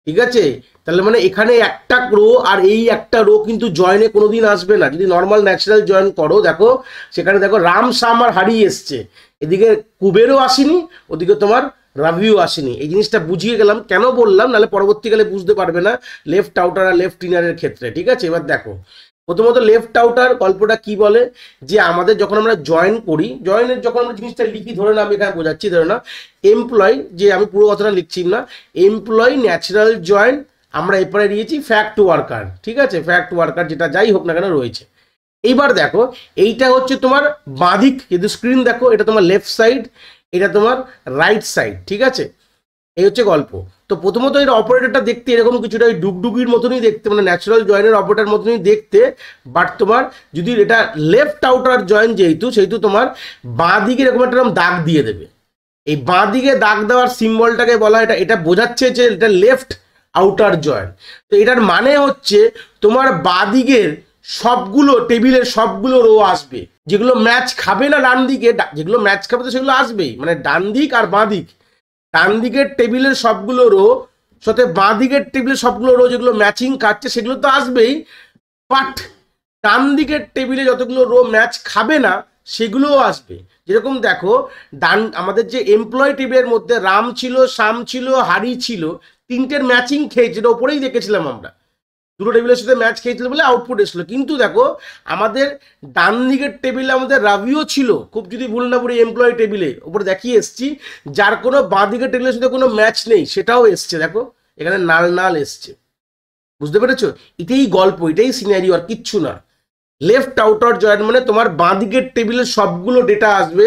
ঠিক আছে। তাহলে মানে এখানে একটা রো আর এই একটা রো কিন্তু জয়েনে কোনোদিন আসবে না। যদি নর্মাল ন্যাচারাল জয়েন করো, দেখো সেখানে দেখো রাম শাম আর হারিয়ে এসছে, এদিকে কুবেরও আসেনি, ওদিকে তোমার রাভিও আসেনি। এই জিনিসটা বুঝিয়ে গেলাম, কেন বললাম নাহলে পরবর্তীকালে বুঝতে পারবে না লেফট আউটার আর লেফট ইনারের ক্ষেত্রে, ঠিক আছে। এবার দেখো প্রথমত লেফট আউটার গল্পটা কি বলে, যে আমাদের যখন আমরা জয়েন করি, জয়েনের যখন আমরা জিনিসটা লিখি, ধরে না আমি এখানে বোঝাচ্ছি, ধরে না এমপ্লয়, যে আমি পুরো কথাটা লিখছি না, এমপ্লয় ন্যাচারাল জয়েন, আমরা এরপরে নিয়েছি ফ্যাক্ট ওয়ার্কার, ঠিক আছে। ফ্যাক্ট ওয়ার্কার যেটা যাই হোক না কেন রয়েছে। এইবার দেখো এইটা হচ্ছে তোমার বাঁদিক, যদি স্ক্রিন দেখো এটা তোমার লেফট সাইড, এটা তোমার রাইট সাইড, ঠিক আছে। এই হচ্ছে গল্প। তো প্রথমত এর অপারেটরটা দেখতে এরকম কিছুটা ওই ডুগডুগির মতনই দেখতে, মানে ন্যাচারাল জয়েনের অপারেটর মতনই দেখতে, বাট তোমার যদি এটা লেফট আউটার জয়েন যেহেতু, সেহেতু তোমার বাঁ দিকে এরকম একটা দাগ দিয়ে দেবে। এই বাঁ দিকে দাগ দেওয়ার সিম্বলটাকে বলা হয়, এটা বোঝাচ্ছে যে এটা লেফট আউটার জয়েন। তো এটার মানে হচ্ছে তোমার বাঁ দিকের সবগুলো টেবিলের সবগুলো রো আসবে, যেগুলো ম্যাচ খাবে না ডান দিকে, যেগুলো ম্যাচ খাবে তো সেগুলো আসবেই, মানে ডান দিক আর বাঁ দিক, ডান দিকের টেবিলের সবগুলো রো সাথে বাঁ দিকের টেবিলের সবগুলো রো যেগুলো ম্যাচিং কাটছে সেগুলো তো আসবেই, বাট ডান দিকের টেবিলে যতগুলো রো ম্যাচ খাবে না সেগুলোও আসবে। যেরকম দেখো আমাদের যে এমপ্লয় টেবিলের মধ্যে রাম ছিল, শাম ছিল, হারি ছিল, তিনটের ম্যাচিং খেয়েছে, এটা ওপরেই দেখেছিলাম আমরা, দুটো টেবিলের সাথে ম্যাচ খেয়েছিল বলে আউটপুট এসেছিল। কিন্তু দেখো আমাদের ডান দিকের টেবিলে আমাদের রাভিও ছিল, খুব যদি ভুল না পড়ি এমপ্লয়ি টেবিলে ওপরে দেখিয়ে এসছি, যার কোনো বাঁ দিকের টেবিলের সাথে কোনো ম্যাচ নেই, সেটাও এসছে, দেখো এখানে নাল নাল এসছে, বুঝতে পেরেছো। এটাই গল্প, এটাই সিনারিও, আর কিচ্ছু না। লেফট আউটার জয়েন মানে তোমার বাঁ দিকের টেবিলের সবগুলো ডেটা আসবে,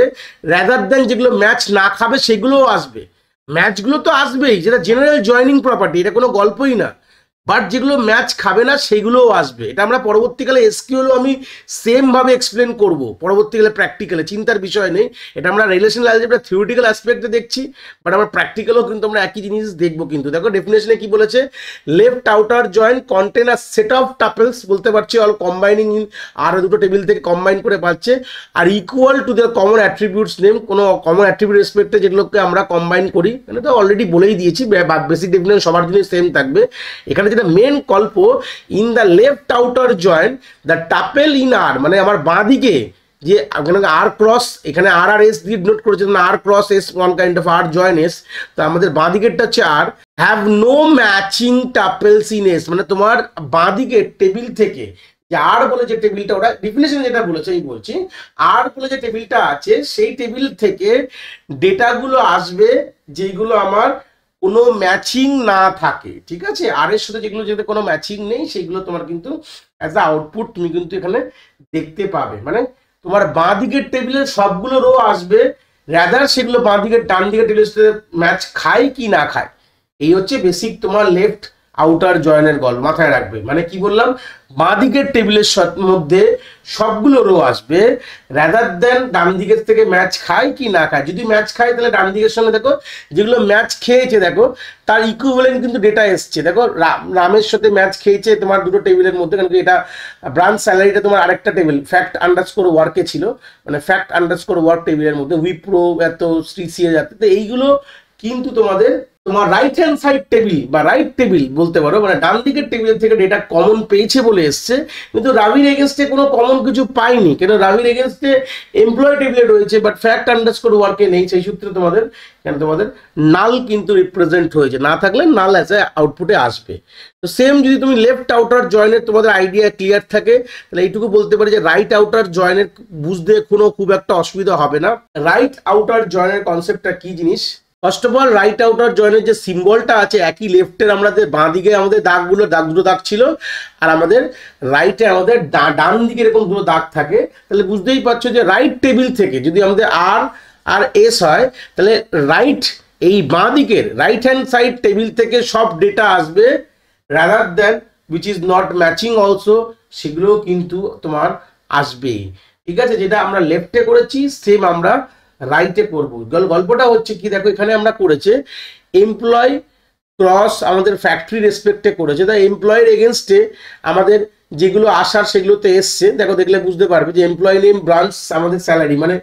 রাদার দেন যেগুলো ম্যাচ না খাবে সেগুলোও আসবে। ম্যাচগুলো তো আসবেই, যেটা জেনারেল জয়েনিং প্রপার্টি, এটা কোনো গল্পই না, বাট যেগুলো ম্যাচ খাবে না সেগুলোও আসবে। এটা আমরা পরবর্তীকালে এসকিউএলও আমি সেম ভাবে এক্সপ্লেন করব পরবর্তীকালে প্র্যাকটিক্যালে, চিন্তার বিষয় নেই। এটা আমরা রিলেশনাল অ্যালজেব্রা থিওরিটিক্যাল অ্যাসপেক্টে দেখছি, বাট আমরা প্র্যাকটিক্যালও কিন্তু আমরা একই জিনিস দেখবো। কিন্তু দেখো ডেফিনেশনে কি বলেছে, left outer joint contain a set of tuples, বলতে পারছি অল কম্বাইনিং ইন, আর দুটো টেবিল থেকে কম্বাইন করে পাচ্ছে, আর equal to their common attributes name, কোনো কমন অ্যাট্রিবিউট রেসপেক্টে যেগুলোকে আমরা কম্বাইন করি, মানে তো অলরেডি বলেই দিয়েছি, বেসিক ডেফিনেশন সবার জন্য সেম থাকবে। এখানে যেটা মেন গল্প, in the left outer joint the tuple in R, মানে আমার বাঁ দিকে যে আর ক্রস, এখানে আর আর এস দিয়ে নোট করেছে না, R cross S one kind of R join S, তো আমাদের বাঁ দিকেরটা হচ্ছে R, have no matching tuples in S, মানে তোমার বাঁ দিকের টেবিল থেকে যে আর বলে যে টেবিলটা, ওটা ডেফিনেশন যেটা বলেছে এই বলছি, আর বলে যে টেবিলটা আছে সেই টেবিল থেকে ডেটাগুলো আসবে যেগুলো আমার কোনো ম্যাচিং না থাকে, ঠিক আছে। আর এর সাথে যেগুলো যেতে কোনো ম্যাচিং নেই সেগুলো তোমার কিন্তু অ্যাজ আ আউটপুট তুমি কিন্তু এখানে দেখতে পাবে। মানে তোমার বাঁ দিকের টেবিলের সবগুলো রো আসবে, রাদার সেগুলো বাঁ দিকের ডান দিকের টেবিলের সাথে ম্যাচ খায় কি না খায়। এই হচ্ছে বেসিক তোমার লেফট আউটার জয়েনের গল্প, মাথায় রাখবে। মানে কি বললাম, বাঁ দিকের টেবিলের মধ্যে সবগুলো রো আসবে, রাদার দেন ডান দিকের থেকে ম্যাচ খায় কি না খায়। যদি ম্যাচ খায় তাহলে ডান দিকের সঙ্গে দেখো যেগুলো ম্যাচ খেয়েছে, দেখো তার ইকুইভ্যালেন্ট কিন্তু ডেটা এসছে। দেখো রামের সাথে ম্যাচ খেয়েছে তোমার দুটো টেবিলের মধ্যে, কারণ এটা ব্রাঞ্চ স্যালারিটা তোমার আরেকটা টেবিল ফ্যাক্ট আন্ডারস্কোর ওয়ার্কে ছিল, মানে ফ্যাক্ট আন্ডারস্কোর ওয়ার্ক টেবিলের মধ্যে উইপ্রো এত শ্রীসিএ যাতে, তো এইগুলো কিন্তু তোমাদের তোমার রাইট হ্যান্ড সাইড টেবিল বা রাইট টেবিল বলতে পারো, মানে ডান দিকের টেবিল থেকে ডেটা কমন পেয়েছে বলে এসছে, কিন্তু রাবির এগেনস্টে কোনো কমন কিছু পাইনি, কেন রাবির এগেনস্টে এমপ্লয় টেবিলে রয়েছে বাট ফ্যাক্ট আন্ডারস্কোর ওয়ার্কে নেই, সেই সূত্রে তোমাদের কেন তোমাদের নাল কিন্তু রিপ্রেজেন্ট হয়েছে, না থাকলে নাল অ্যাজ এ আউটপুটে আসবে। তো সেম যদি তুমি লেফট আউটার জয়েনের তোমাদের আইডিয়া ক্লিয়ার থাকে, তাহলে এইটুকু বলতে পারি যে রাইট আউটার জয়েনের বুঝতে কোনো খুব একটা অসুবিধা হবে না। রাইট আউটার জয়েনের কনসেপ্টটা কি জিনিস, first of all right outer জয়েনের যে সিম্বলটা আছে একই লেফটের আমাদের বাঁ দিকে আমাদের দুটো দাগ ছিল, আর আমাদের রাইটে আমাদের ডান দিকে এরকম দুটো দাগ থাকে, তাহলে বুঝতেই পারছো যে রাইট টেবিল থেকে যদি আমাদের আর এস হয়, তাহলে রাইট এই বাঁ দিকের রাইট হ্যান্ড সাইড টেবিল থেকে সব ডেটা আসবে, rather than which is not matching also সেগুলো কিন্তু তোমার আসবে। ঠিক আছে, যেটা আমরা লেফটে করেছি সেম আমরা রাইটে করবো। গল্পটা হচ্ছে কি, দেখো এখানে আমরা করেছে এমপ্লয় ক্রস আমাদের ফ্যাক্টরি রেসপেক্টে করেছে, তাই এমপ্লয়ের এগেনস্টে আমাদের যেগুলো আসার সেগুলোতে এসছে, দেখো দেখলে বুঝতে পারবে যে এমপ্লয় নেম ব্রাঞ্চ আমাদের স্যালারি, মানে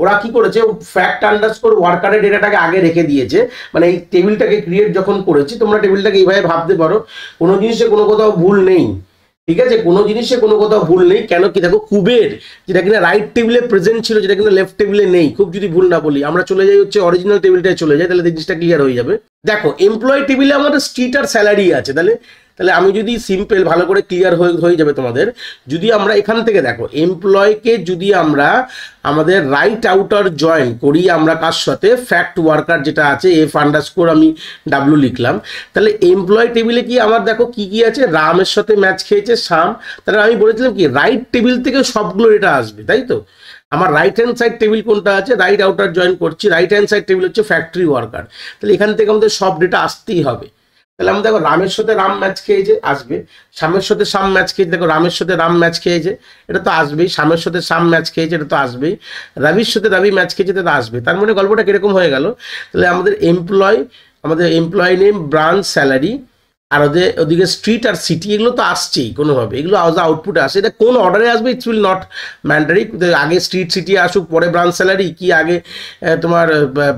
ওরা কি করেছে ফ্যাক্ট আন্ডারস্কোর ওয়ার্কারের ডেটাটাকে আগে রেখে দিয়েছে, মানে এই টেবিলটাকে ক্রিয়েট যখন করেছি তোমরা টেবিলটাকে এইভাবে ভাবতে পারো, কোনো জিনিসে কোনো কোথাও ভুল নেই। ঠিক আছে, কোনো জিনিসে কোনো কোথাও ভুল নেই, কেন কি দেখো কুবের যেটা কিনা রাইট টেবিলে প্রেজেন্ট ছিল, যেটা কিনা লেফট টেবিলে নেই, খুব যদি ভুল না বলি আমরা চলে যাই হচ্ছে অরিজিনাল টেবিলটায় চলে যাই, তাহলে জিনিসটা ক্লিয়ার হয়ে যাবে। দেখো এমপ্লয় টেবিলে আমাদের স্ট্রিট আর স্যালারি আছে, তাহলে আমি যদি সিম্পল ভালো করে ক্লিয়ার হয়ে যাবে তোমাদের, যদি আমরা এখান থেকে দেখো এমপ্লয়কে যদি আমরা আমাদের রাইট আউটার জয়েন করি আমরা কার সাথে, ফ্যাক্ট ওয়ার্কার যেটা আছে এফ আন্ডারস্কোর আমি ডাব্লিউ লিখলাম, তাহলে এমপ্লয় টেবিলে কি আমার দেখো কি কি আছে, রামের সাথে ম্যাচ খেয়েছে শাম, তাহলে আমি বলেছিলাম কি রাইট টেবিল থেকে সবগুলো এটা আসবে, তাই তো। আমার রাইট হ্যান্ড সাইড টেবিল কোনটা আছে, রাইট আউটার জয়েন করছি, রাইট হ্যান্ড সাইড টেবিল হচ্ছে ফ্যাক্টরি ওয়ার্কার, তাহলে এখান থেকে আমাদের সব ডেটা আসতেই হবে। তাহলে আমরা দেখো রামের সাথে রাম ম্যাচ খেয়েছে আসবে, শ্যামের সাথে শ্যাম ম্যাচ খেয়েছে, দেখো রামের সাথে রাম ম্যাচ খেয়েছে এটা তো আসবেই, শ্যামের সাথে শ্যাম ম্যাচ খেয়েছে এটা তো আসবেই, রবির সাথে রবি ম্যাচ খেয়েছে এটা তো আসবে। তার মানে গল্পটা কিরকম হয়ে গেল, তাহলে আমাদের এমপ্লয় নেম ব্রাঞ্চ স্যালারি আর ওদিকে স্ট্রিট আর সিটি এগুলো তো আসছেই কোনোভাবে, এগুলো আউটপুটে আসে, এটা কোন অর্ডারে আসবে ইটস উইল নট ম্যান্ডারি, আগে স্ট্রিট সিটি আসুক পরে ব্রাঞ্চ স্যালারি, কি আগে তোমার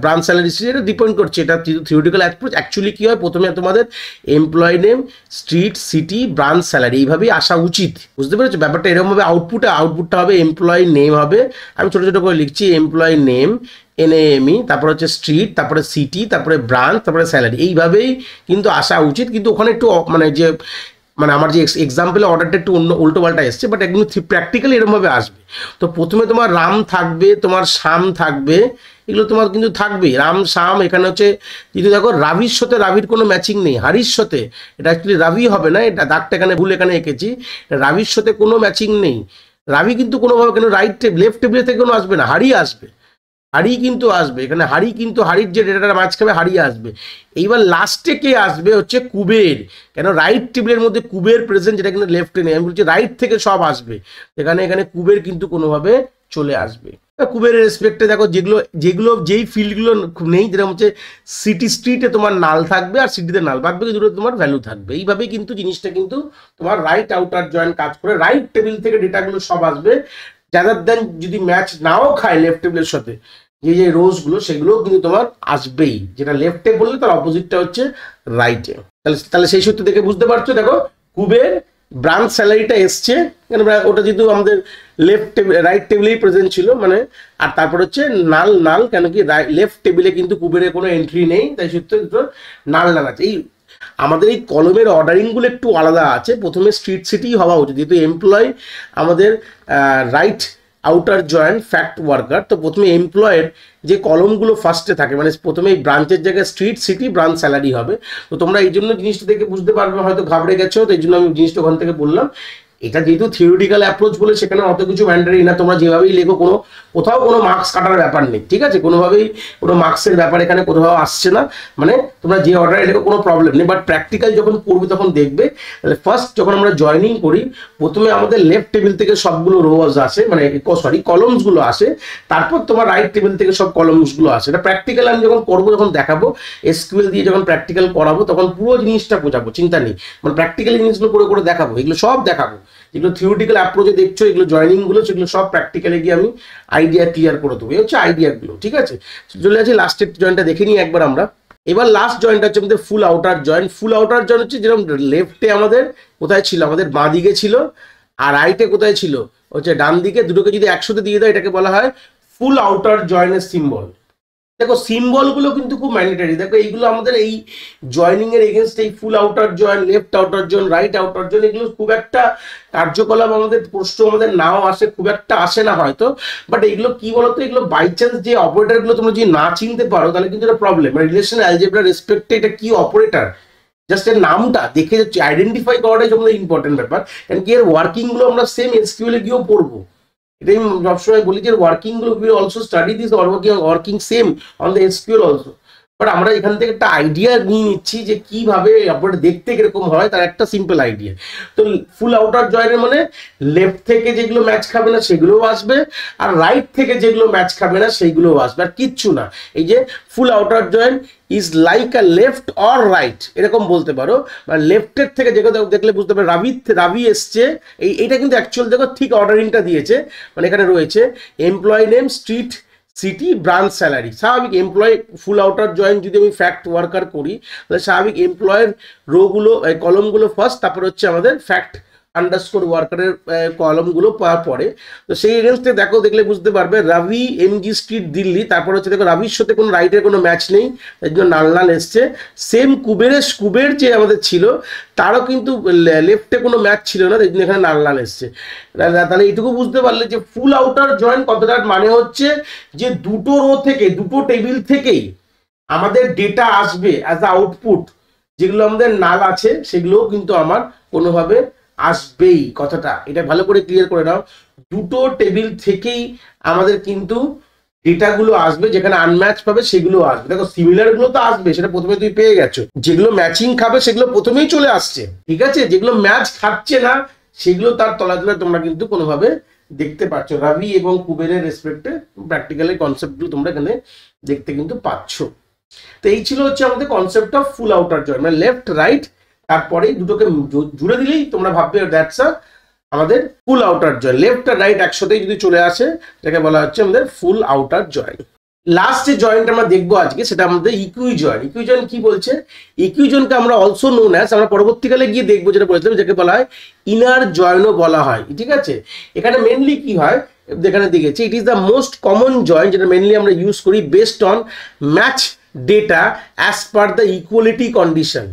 ব্রাঞ্চ স্যালারি সিটি, এটা ডিপেন্ড করছে, এটা থিওরিটিক্যাল অ্যাপ্রোচ। অ্যাকচুয়ালি কী হয়, প্রথমে তোমাদের employee name street city branch salary এইভাবেই আসা উচিত, বুঝতে পেরেছো ব্যাপারটা এরকমভাবে। আউটপুটটা হবে এমপ্লয় নেম হবে, আমি ছোটো ছোটো করে লিখছি এমপ্লয় নেম NAME, তারপরে হচ্ছে স্ট্রিট, তারপরে সিটি, তারপরে ব্রাঞ্চ, তারপরে স্যালারি, এইভাবেই কিন্তু আসা উচিত। কিন্তু ওখানে একটু মানে আমার যে এক্সাম্পলে অর্ডারটা একটু উল্টো পাল্টা এসছে, বাট একদম প্র্যাকটিক্যালি এরকমভাবে আসবে। তো প্রথমে তোমার রাম থাকবে, তোমার শ্যাম থাকবে, এগুলো তোমার কিন্তু থাকবেই রাম শ্যাম। এখানে হচ্ছে যদি দেখো রাবির সাথে রাবির কোনো ম্যাচিং নেই, হারির সাথে, এটা অ্যাকচুয়ালি রাবি হবে না, এটা দাগটা এখানে ভুল এখানে এঁকেছি, রাবির সাথে কোনো ম্যাচিং নেই, রাবি কিন্তু কোনোভাবে কেন লেফট টেবিলে থেকে কোনো আসবে না, হারি আসবে, হাড়ি কিন্তু আসবে এখানে, হাড়ি কিন্তু হাড়ির যে ডেটাটা মাছ খাবে হাড়ি আসবে। এইবার লাস্টে কে আসবে হচ্ছে কুবের, কেন রাইট টেবিলের মধ্যে কুবের প্রেজেন্ট, যেটা কিন্তু লেফটে নেই, আমি বলছি রাইট থেকে সব আসবে, এখানে কুবের কিন্তু কোনোভাবে চলে আসবে। কুবেরের রেসপেক্টে দেখো যেই ফিল্ডগুলো নেই, যেরকম হচ্ছে সিটি স্ট্রিটে তোমার নাল থাকবে আর সিটিতে নাল বাদ বাকি দুটো তোমার ভ্যালু থাকবে, এইভাবেই কিন্তু জিনিসটা কিন্তু তোমার রাইট আউটার জয়েন কাজ করে, রাইট টেবিল থেকে ডেটাগুলো সব আসবে, রাদার দেন যদি ম্যাচ নাও খায় লেফট টেবিলের সাথে যে রোজগুলো সেগুলোও কিন্তু তোমার আসবেই, যেটা লেফটে বললে তার অপোজিটটা হচ্ছে রাইটে। তাহলে সেই সূত্র দেখে বুঝতে পারছো, দেখো কুবের ব্রাঞ্চ স্যালারিটা এসছে, ওটা যেহেতু আমাদের রাইট টেবিলেই প্রেজেন্ট ছিল, মানে আর তারপর হচ্ছে নাল কেন কি লেফট টেবিলে কিন্তু কুবেরের কোনো এন্ট্রি নেই, তাই সূত্র নাল আছে। এই আমাদের এই কলমের অর্ডারিংগুলো একটু আলাদা আছে, প্রথমে স্ট্রিট সিটি হওয়া উচিত, যেহেতু এমপ্লয় আমাদের right outer joint fact worker, তো প্রথমে এমপ্লয়ের যে কলমগুলো ফার্স্টে থাকে, মানে প্রথমে এই ব্রাঞ্চের জায়গায় স্ট্রিট সিটি ব্রাঞ্চ স্যালারি হবে। তো তোমরা এই জন্য জিনিসটা দেখে বুঝতে পারবে হয়তো ঘাবড়ে গেছো, তো এই জন্য আমি জিনিসটা ওখান থেকে বললাম। এটা যেহেতু থিওরিটিক্যাল অ্যাপ্রোচ বলে সেখানে অত কিছু ম্যান্ডারি না, তোমরা যেভাবেই লেখো কোথাও কোনো মার্কস কাটার ব্যাপার নেই, ঠিক আছে, কোনোভাবেই কোনো মার্কসের ব্যাপার এখানে কোথাও আসছে না, মানে তোমরা যে অর্ডারে লেখো কোনো প্রবলেম নেই। বাট প্র্যাকটিক্যাল যখন করবে তখন দেখবে, তাহলে ফার্স্ট যখন আমরা জয়েনিং করি প্রথমে আমাদের লেফট টেবিল থেকে সবগুলো রোজ আসে, মানে কলমসগুলো আসে, তারপর তোমার রাইট টেবিল থেকে সব কলমসগুলো আসে। এটা প্র্যাকটিক্যাল আমি যখন করবো, যখন দেখাবো SQL দিয়ে যখন প্র্যাকটিক্যাল করাবো তখন পুরো জিনিসটা বোঝাবো, চিন্তা নেই, মানে প্র্যাকটিক্যালি জিনিসগুলো করে দেখাবো, এগুলো সব দেখাবো, যেগুলো থিওরিটিক্যাল অ্যাপ্রোচে দেখছো এগুলো জয়েনিংগুলো, সেগুলো সব প্র্যাকটিক্যালি গিয়ে আমি আইডিয়া ক্লিয়ার করে দেবো, এই হচ্ছে আইডিয়াগুলো, ঠিক আছে। চলে যাচ্ছি লাস্টের জয়েনটা দেখে নিই একবার আমরা। এবার লাস্ট জয়েন্ট হচ্ছে আমাদের ফুল আউটার জয়েন্ট। ফুল আউটার জয়েন্ট হচ্ছে যেরকম লেফটে আমাদের কোথায় ছিল, আমাদের বাঁ দিকে ছিল, আর রাইটে কোথায় ছিল হচ্ছে ডান দিকে। দুটোকে যদি একসাথে দিয়ে দেয় এটাকে বলা হয় ফুল আউটার জয়েন্টের সিম্বল। দেখো সিম্বলগুলো কিন্তু খুব ম্যান্ডেটরি। দেখো এইগুলো আমাদের এই জয়েনিং এর এগেনস্ট, এই full outer joint, left outer joint, right outer joint, এগুলো খুব একটা কার্যকলাপ আমাদের প্রশ্ন আমাদের নাও আসে, খুব একটা আসে না হয়তো। বাট এগুলো কি বলতো, এগুলো বাই চান্স যে অপারেটরগুলো তোমরা যদি না চিনতে পারো তাহলে কিন্তু এটা প্রবলেম। মানে রিলেশন অ্যালজেব্রা রেসপেক্টে এটা কি অপারেটর, জাস্ট এর নামটা দেখে আইডেন্টিফাই করাটাই আমাদের ইম্পর্টেন্ট ব্যাপার। কারণ কি এর ওয়ার্কিং গুলো আমরা সেম এসকিউএল এ গিয়েও পড়বো। এটাই সবসময় বলি যে ওয়ার্কিং গুলো we also study this working same on the SQL also. But আমরা এখান থেকে একটা আইডিয়া নিয়ে নিচ্ছি যে কিভাবে আপনার দেখতে কিরকম হয়, তার একটা সিম্পল আইডিয়া। তো ফুল আউটার জয়েন্টের মানে লেফট থেকে যেগুলো ম্যাচ খাবে না সেগুলোও আসবে, আর রাইট থেকে যেগুলো ম্যাচ খাবে না সেইগুলোও আসবে, আর কিচ্ছু না। এই যে full outer joint is like a left or right এরকম বলতে পারো। বা লেফটের থেকে যেগুলো দেখলে বুঝতে পারো রাবি এসছে, এইটা কিন্তু অ্যাকচুয়াল দেখো ঠিক অর্ডারিংটা দিয়েছে। মানে এখানে রয়েছে employee name, street, city, branch, salary. স্বাভাবিক এমপ্লয় ফুল আউটার জয়েন্ট যদি আমি ফ্যাক্ট ওয়ার্কার করি তাহলে স্বাভাবিক এমপ্লয়ের রোগুলো কলমগুলো ফার্স্ট, তারপর হচ্ছে আমাদের ফ্যাক্ট আন্ডারস্কোর ওয়ার্কারের কলমগুলো পাওয়ার পরে। তো সেই এগেন্স্টে দেখো, দেখলে বুঝতে পারবে রাবি এমজি স্ট্রিট দিল্লি, তারপর হচ্ছে দেখো রাবির সাথে কোনো রাইটের কোনো ম্যাচ নেই, তাই জন্য নাল নাল এসছে। সেম কুবের যে আমাদের ছিল তারও কিন্তু লেফটে কোনো ম্যাচ ছিল না, তাই জন্য এখানে নাল নাল এসছে। তাহলে এইটুকু বুঝতে পারলে যে ফুল আউটার জয়েন্ট কতটার মানে হচ্ছে যে দুটো রো থেকে, দুটো টেবিল থেকেই আমাদের ডেটা আসবে অ্যাজ আ আউটপুট। যেগুলো আমাদের নাল আছে সেগুলোও কিন্তু আমার কোনোভাবে আসবেই। কথাটা এটা ভালো করে ক্লিয়ার করে নাও, দুটো টেবিল থেকেই আমাদের কিন্তু ডেটাগুলো আসবে, যেখানে আনম্যাচ পাবে সেগুলো আসবে। দেখো সিমিলার গুলো তো আসবে, সেটা প্রথমে তুমি পেয়ে গেছো। যেগুলো ম্যাচিং খাবে সেগুলো প্রথমেই চলে আসছে, ঠিক আছে। যেগুলো ম্যাচ খাচ্ছে না সেগুলো তার তলা তলা তোমরা কিন্তু কোনোভাবে দেখতে পাচ্ছ। রাবি এবং কুবেরের রেসপেক্টে প্র্যাকটিক্যালি কনসেপ্টগুলো তোমরা এখানে দেখতে কিন্তু পাচ্ছ। তো এই ছিল হচ্ছে আমাদের concept of full outer joint, মানে লেফট রাইট, তারপরে দুটোকে জুড়ে দিলেই তোমরা ভাববে দ্যাটস আ আমাদের ফুল আউটার জয়েন্ট। লেফট আর রাইট একসাথেই যদি চলে আসে এটাকে বলা হচ্ছে আমাদের ফুল আউটার জয়েন্ট। লাস্ট যে জয়েন্ট আমরা দেখবো আজকে সেটা আমাদের ইকুই জয়েন্ট। ইকুই জয়েন্ট কি বলছে, ইকুই জয়েন্টকে আমরা অলসো নোন অ্যাজ, আমরা পরবর্তীকালে গিয়ে দেখবো যেটা বলেছিলাম, যাকে বলা হয় ইনার জয়েন্টও বলা হয়, ঠিক আছে। এখানে মেনলি কি হয়, এখানে দেখেছি it is the most common joint, যেটা মেনলি আমরা ইউজ করি based on match data as per the equality condition,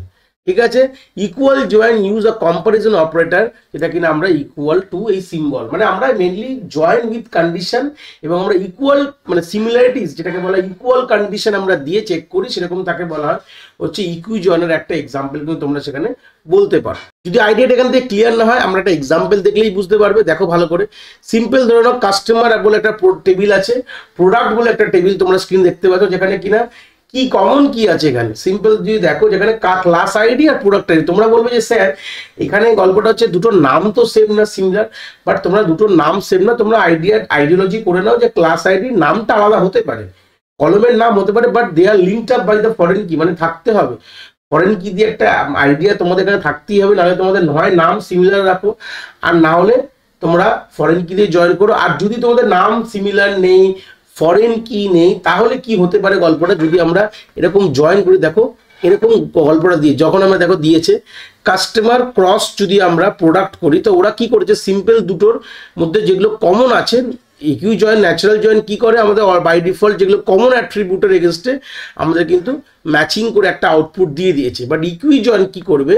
ঠিক আছে। ইকুয়াল জয়েন্ট ইউজ আ কম্পারিজন অপারেটর, যেটা কিনা আমরা ইকুয়াল টু এই সিম্বল, মানে আমরা মেনলি জয়েন উইথ কন্ডিশন এবং আমরা ইকুয়াল মানে সিমিলারিটিস যেটাকে বলা ইকুয়াল কন্ডিশন আমরা দিয়ে চেক করি, সেরকম তাকে বলা হয় হচ্ছে ইকুই জয়েনের একটা এক্সাম্পল কিন্তু তোমরা সেখানে বলতে পারো। যদি আইডিয়াটা এখান থেকে ক্লিয়ার না হয় আমরা একটা এক্সাম্পল দেখলেই বুঝতে পারবে। দেখো ভালো করে, সিম্পল ধরে নাও কাস্টমার বলে একটা টেবিল আছে, প্রোডাক্ট বলে একটা টেবিল তোমরা স্ক্রিন দেখতে পাচ্ছ, যেখানে কিনা কি কমন কি আছে এখানে সিম্পল যদি দেখো, যেখানে ক্লাস আইডি আর প্রোডাক্ট আইডি। তোমরা বলবে যে স্যার এখানে গল্পটা হচ্ছে দুটো নাম তো সেম না, সিমিলার, বাট তোমরা দুটো নাম সেম না, তোমরা আইডিওলজি করে নাও যে ক্লাস আইডি নামটা আলাদা হতে পারে, কলমের নাম হতে পারে, but they are linked up by the foreign key, মানে থাকতে হবে ফরেন কি দিয়ে একটা আইডিয়া তোমাদের এখানে থাকতেই হবে। নাহলে তোমাদের হয় নাম সিমিলার রাখো, আর না হলে তোমরা ফরেন কি দিয়ে জয়েন করো। আর যদি তোমাদের নাম সিমিলার নেই, ফরেন কি নেই, তাহলে কি হতে পারে গল্পটা, যদি আমরা এরকম জয়েন করি, দেখো এরকম গল্পটা দিয়ে যখন আমরা দেখো দিয়েছে কাস্টমার ক্রস যদি আমরা প্রোডাক্ট করি, তো ওরা কি করেছে সিম্পল দুটোর মধ্যে যেগুলো কমন আছে, ইকুই জয়েন ন্যাচারাল জয়েন কি করে আমাদের বাই ডিফল্ট যেগুলো কমন অ্যাট্রিবিউটের এগেনস্টে আমাদের কিন্তু ম্যাচিং করে একটা আউটপুট দিয়ে দিয়েছে। বাট ইকুই জয়েন কি করবে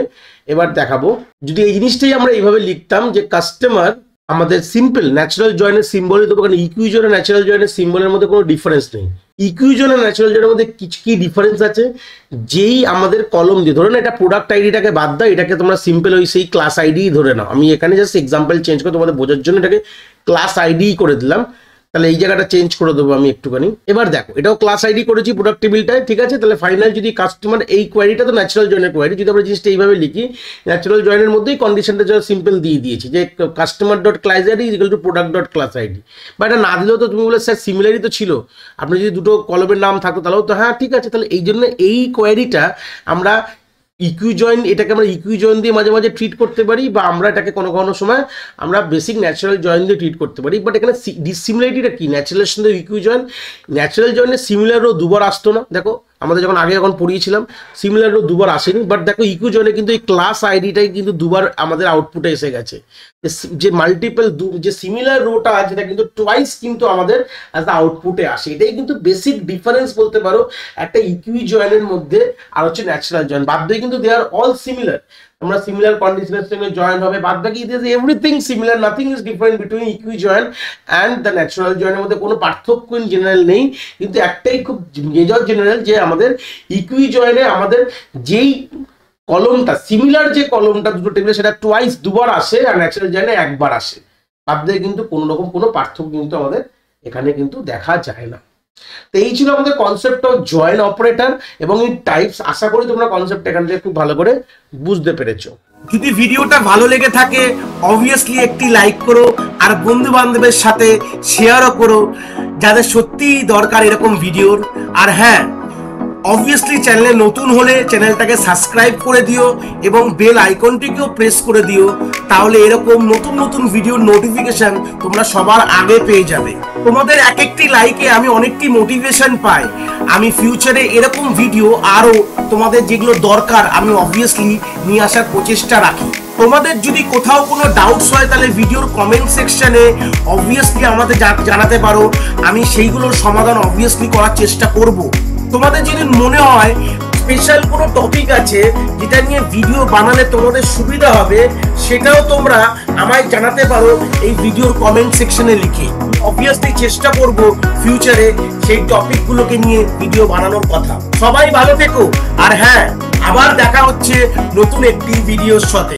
এবার দেখাবো। যদি এই জিনিসটাই আমরা এইভাবে লিখতাম যে কাস্টমার আমাদের সিম্পল ন্যাচারাল জয়েনের সিম্বলই দেবো, কারণ ইকুইজন আর ন্যাচারাল জয়েনের সিম্বলের মধ্যে কোনো ডিফারেন্স নেই। ইকুইজন আর ন্যাচারাল জয়েনের মধ্যে কিছু কি ডিফারেন্স আছে, যেই আমাদের কলম দিয়ে ধরো না, এটা প্রোডাক্ট আইডিটাকে বাদ দাও, এটাকে তোমরা সিম্পল ওই সেই ক্লাস আইডি ধরে নাও। আমি এখানে জাস্ট এক্সাম্পল চেঞ্জ করে তোমাদের বোঝার জন্য এটাকে ক্লাস আইডি করে দিলাম। তাহলে এই জায়গাটা চেঞ্জ করে দেবো আমি একটুখানি। এবার দেখো এটাও ক্লাস আইডি করেছি প্রোডাক্ট টেবিলটায়, ঠিক আছে। তাহলে ফাইনাল যদি কাস্টমার এই কোয়ারিটা তো ন্যাচারাল জয়েনের কোয়ারি, যদি আমরা জিনিসটা এইভাবে লিখি ন্যাচারাল জয়েনের মধ্যেই কন্ডিশনটা যা সিম্পল দিয়ে দিয়েছি যে customer dot class ID equal to product dot class ID. বা এটা না দিলেও তো তুমি বলে স্যার সিমিলারই তো ছিল, আপনি যদি দুটো কলমের নাম থাকতো তাহলেও তো হ্যাঁ ঠিক আছে। তাহলে এই জন্য এই কোয়ারিটা আমরা ইকুই জয়েন, এটাকে আমরা ইকুই জয়েন দিয়ে মাঝে মাঝে ট্রিট করতে পারি, বা আমরা এটাকে কোনো কোনো সময় আমরা বেসিক ন্যাচারাল জয়েন দিয়ে ট্রিট করতে পারি। বাট এখানে ডিসিমিলারিটিটা কি, ন্যাচারালের সঙ্গে ইকুই জয়েন, ন্যাচারাল জয়েনের সিমিলারও দুবার আসতো না। দেখো আমাদের যখন আগে যখন পড়িয়েছিলাম সিমিলার রো দুবার আসেনি, বাট দেখো ইকিউ জয়েনে কিন্তু এই ক্লাস আইডিটাই কিন্তু দুবার আমাদের আউটপুটে এসে গেছে। যে মাল্টিপল যে সিমিলার রোটা আছে সেটা কিন্তু টোয়াইস কিন্তু আমাদের অ্যাজ দ্য আউটপুটে আসে। এটাই কিন্তু বেসিক ডিফারেন্স বলতে পারো একটা ইকিউ জয়েনের মধ্যে আর হচ্ছে ন্যাচারাল জয়েন। বাদ বাকি কিন্তু দে আর অল সিমিলার, আমরা সিমিলার কন্ডিশনের সঙ্গে জয়েন হবে, বাদ বাকি it is everything similar, nothing is different between equi join and the natural জয়েনের মধ্যে কোনো পার্থক্য ইন জেনারেল নেই। কিন্তু একটাই খুব মেজর জেনারেল যে আমাদের ইকিউ জয়েনে আমাদের যেই কলমটা সিমিলার যে কলমটা দুটো টেবিলে সেটা টোয়াইস দুবার আসে আর ন্যাচারাল জয়েনে একবার আসে। বাদ দিয়ে কিন্তু কোনো রকম কোনো পার্থক্য কিন্তু আমাদের এখানে কিন্তু দেখা যায় না। তো এই ছিল আমাদের কনসেপ্ট অফ জয়েন অপারেটর এবং এর টাইপস। আশা করি তোমরা কনসেপ্ট এখান থেকে খুব ভালো করে বুঝতে পেরেছো। যদি ভিডিওটা ভালো লেগে থাকে অবভিয়াসলি একটি লাইক করো আর বন্ধু বান্ধবের সাথে শেয়ারও করো যাদের সত্যিই দরকার এরকম ভিডিওর। আর হ্যাঁ, অবভিয়াসলি চ্যানেলে নতুন হলে চ্যানেলটাকে সাবস্ক্রাইব করে দিও এবং বেল আইকনটিকেও প্রেস করে দিও, তাহলে এরকম নতুন নতুন ভিডিওর নোটিফিকেশন তোমরা সবার আগে পেয়ে যাবে। তোমাদের এক একটি লাইকে আমি অনেকটি মোটিভেশন পাই, আমি ফিউচারে এরকম ভিডিও আরো তোমাদের যেগুলো দরকার আমি অবভিয়াসলি নিয়ে আসার প্রচেষ্টা রাখি। তোমাদের যদি কোথাও কোনো ডাউটস হয় তাহলে ভিডিওর কমেন্ট সেকশনে অবভিয়াসলি আমাদের জানাতে পারো, আমি সেইগুলোর সমাধান অবভিয়াসলি করার চেষ্টা করব। তোমাদের যদি মনে হয় স্পেশাল কোনো টপিক আছে যেটা নিয়ে ভিডিও বানালে তোমাদের সুবিধা হবে, সেটাও তোমরা আমায় জানাতে পারো এই ভিডিওর কমেন্ট সেকশনে লিখে। অবভিয়াসলি চেষ্টা করব ফিউচারে সেই টপিকগুলোকে নিয়ে ভিডিও বানানোর কথা। সবাই ভালো থেকো, আর হ্যাঁ, আবার দেখা হচ্ছে নতুন একটি ভিডিওর সাথে।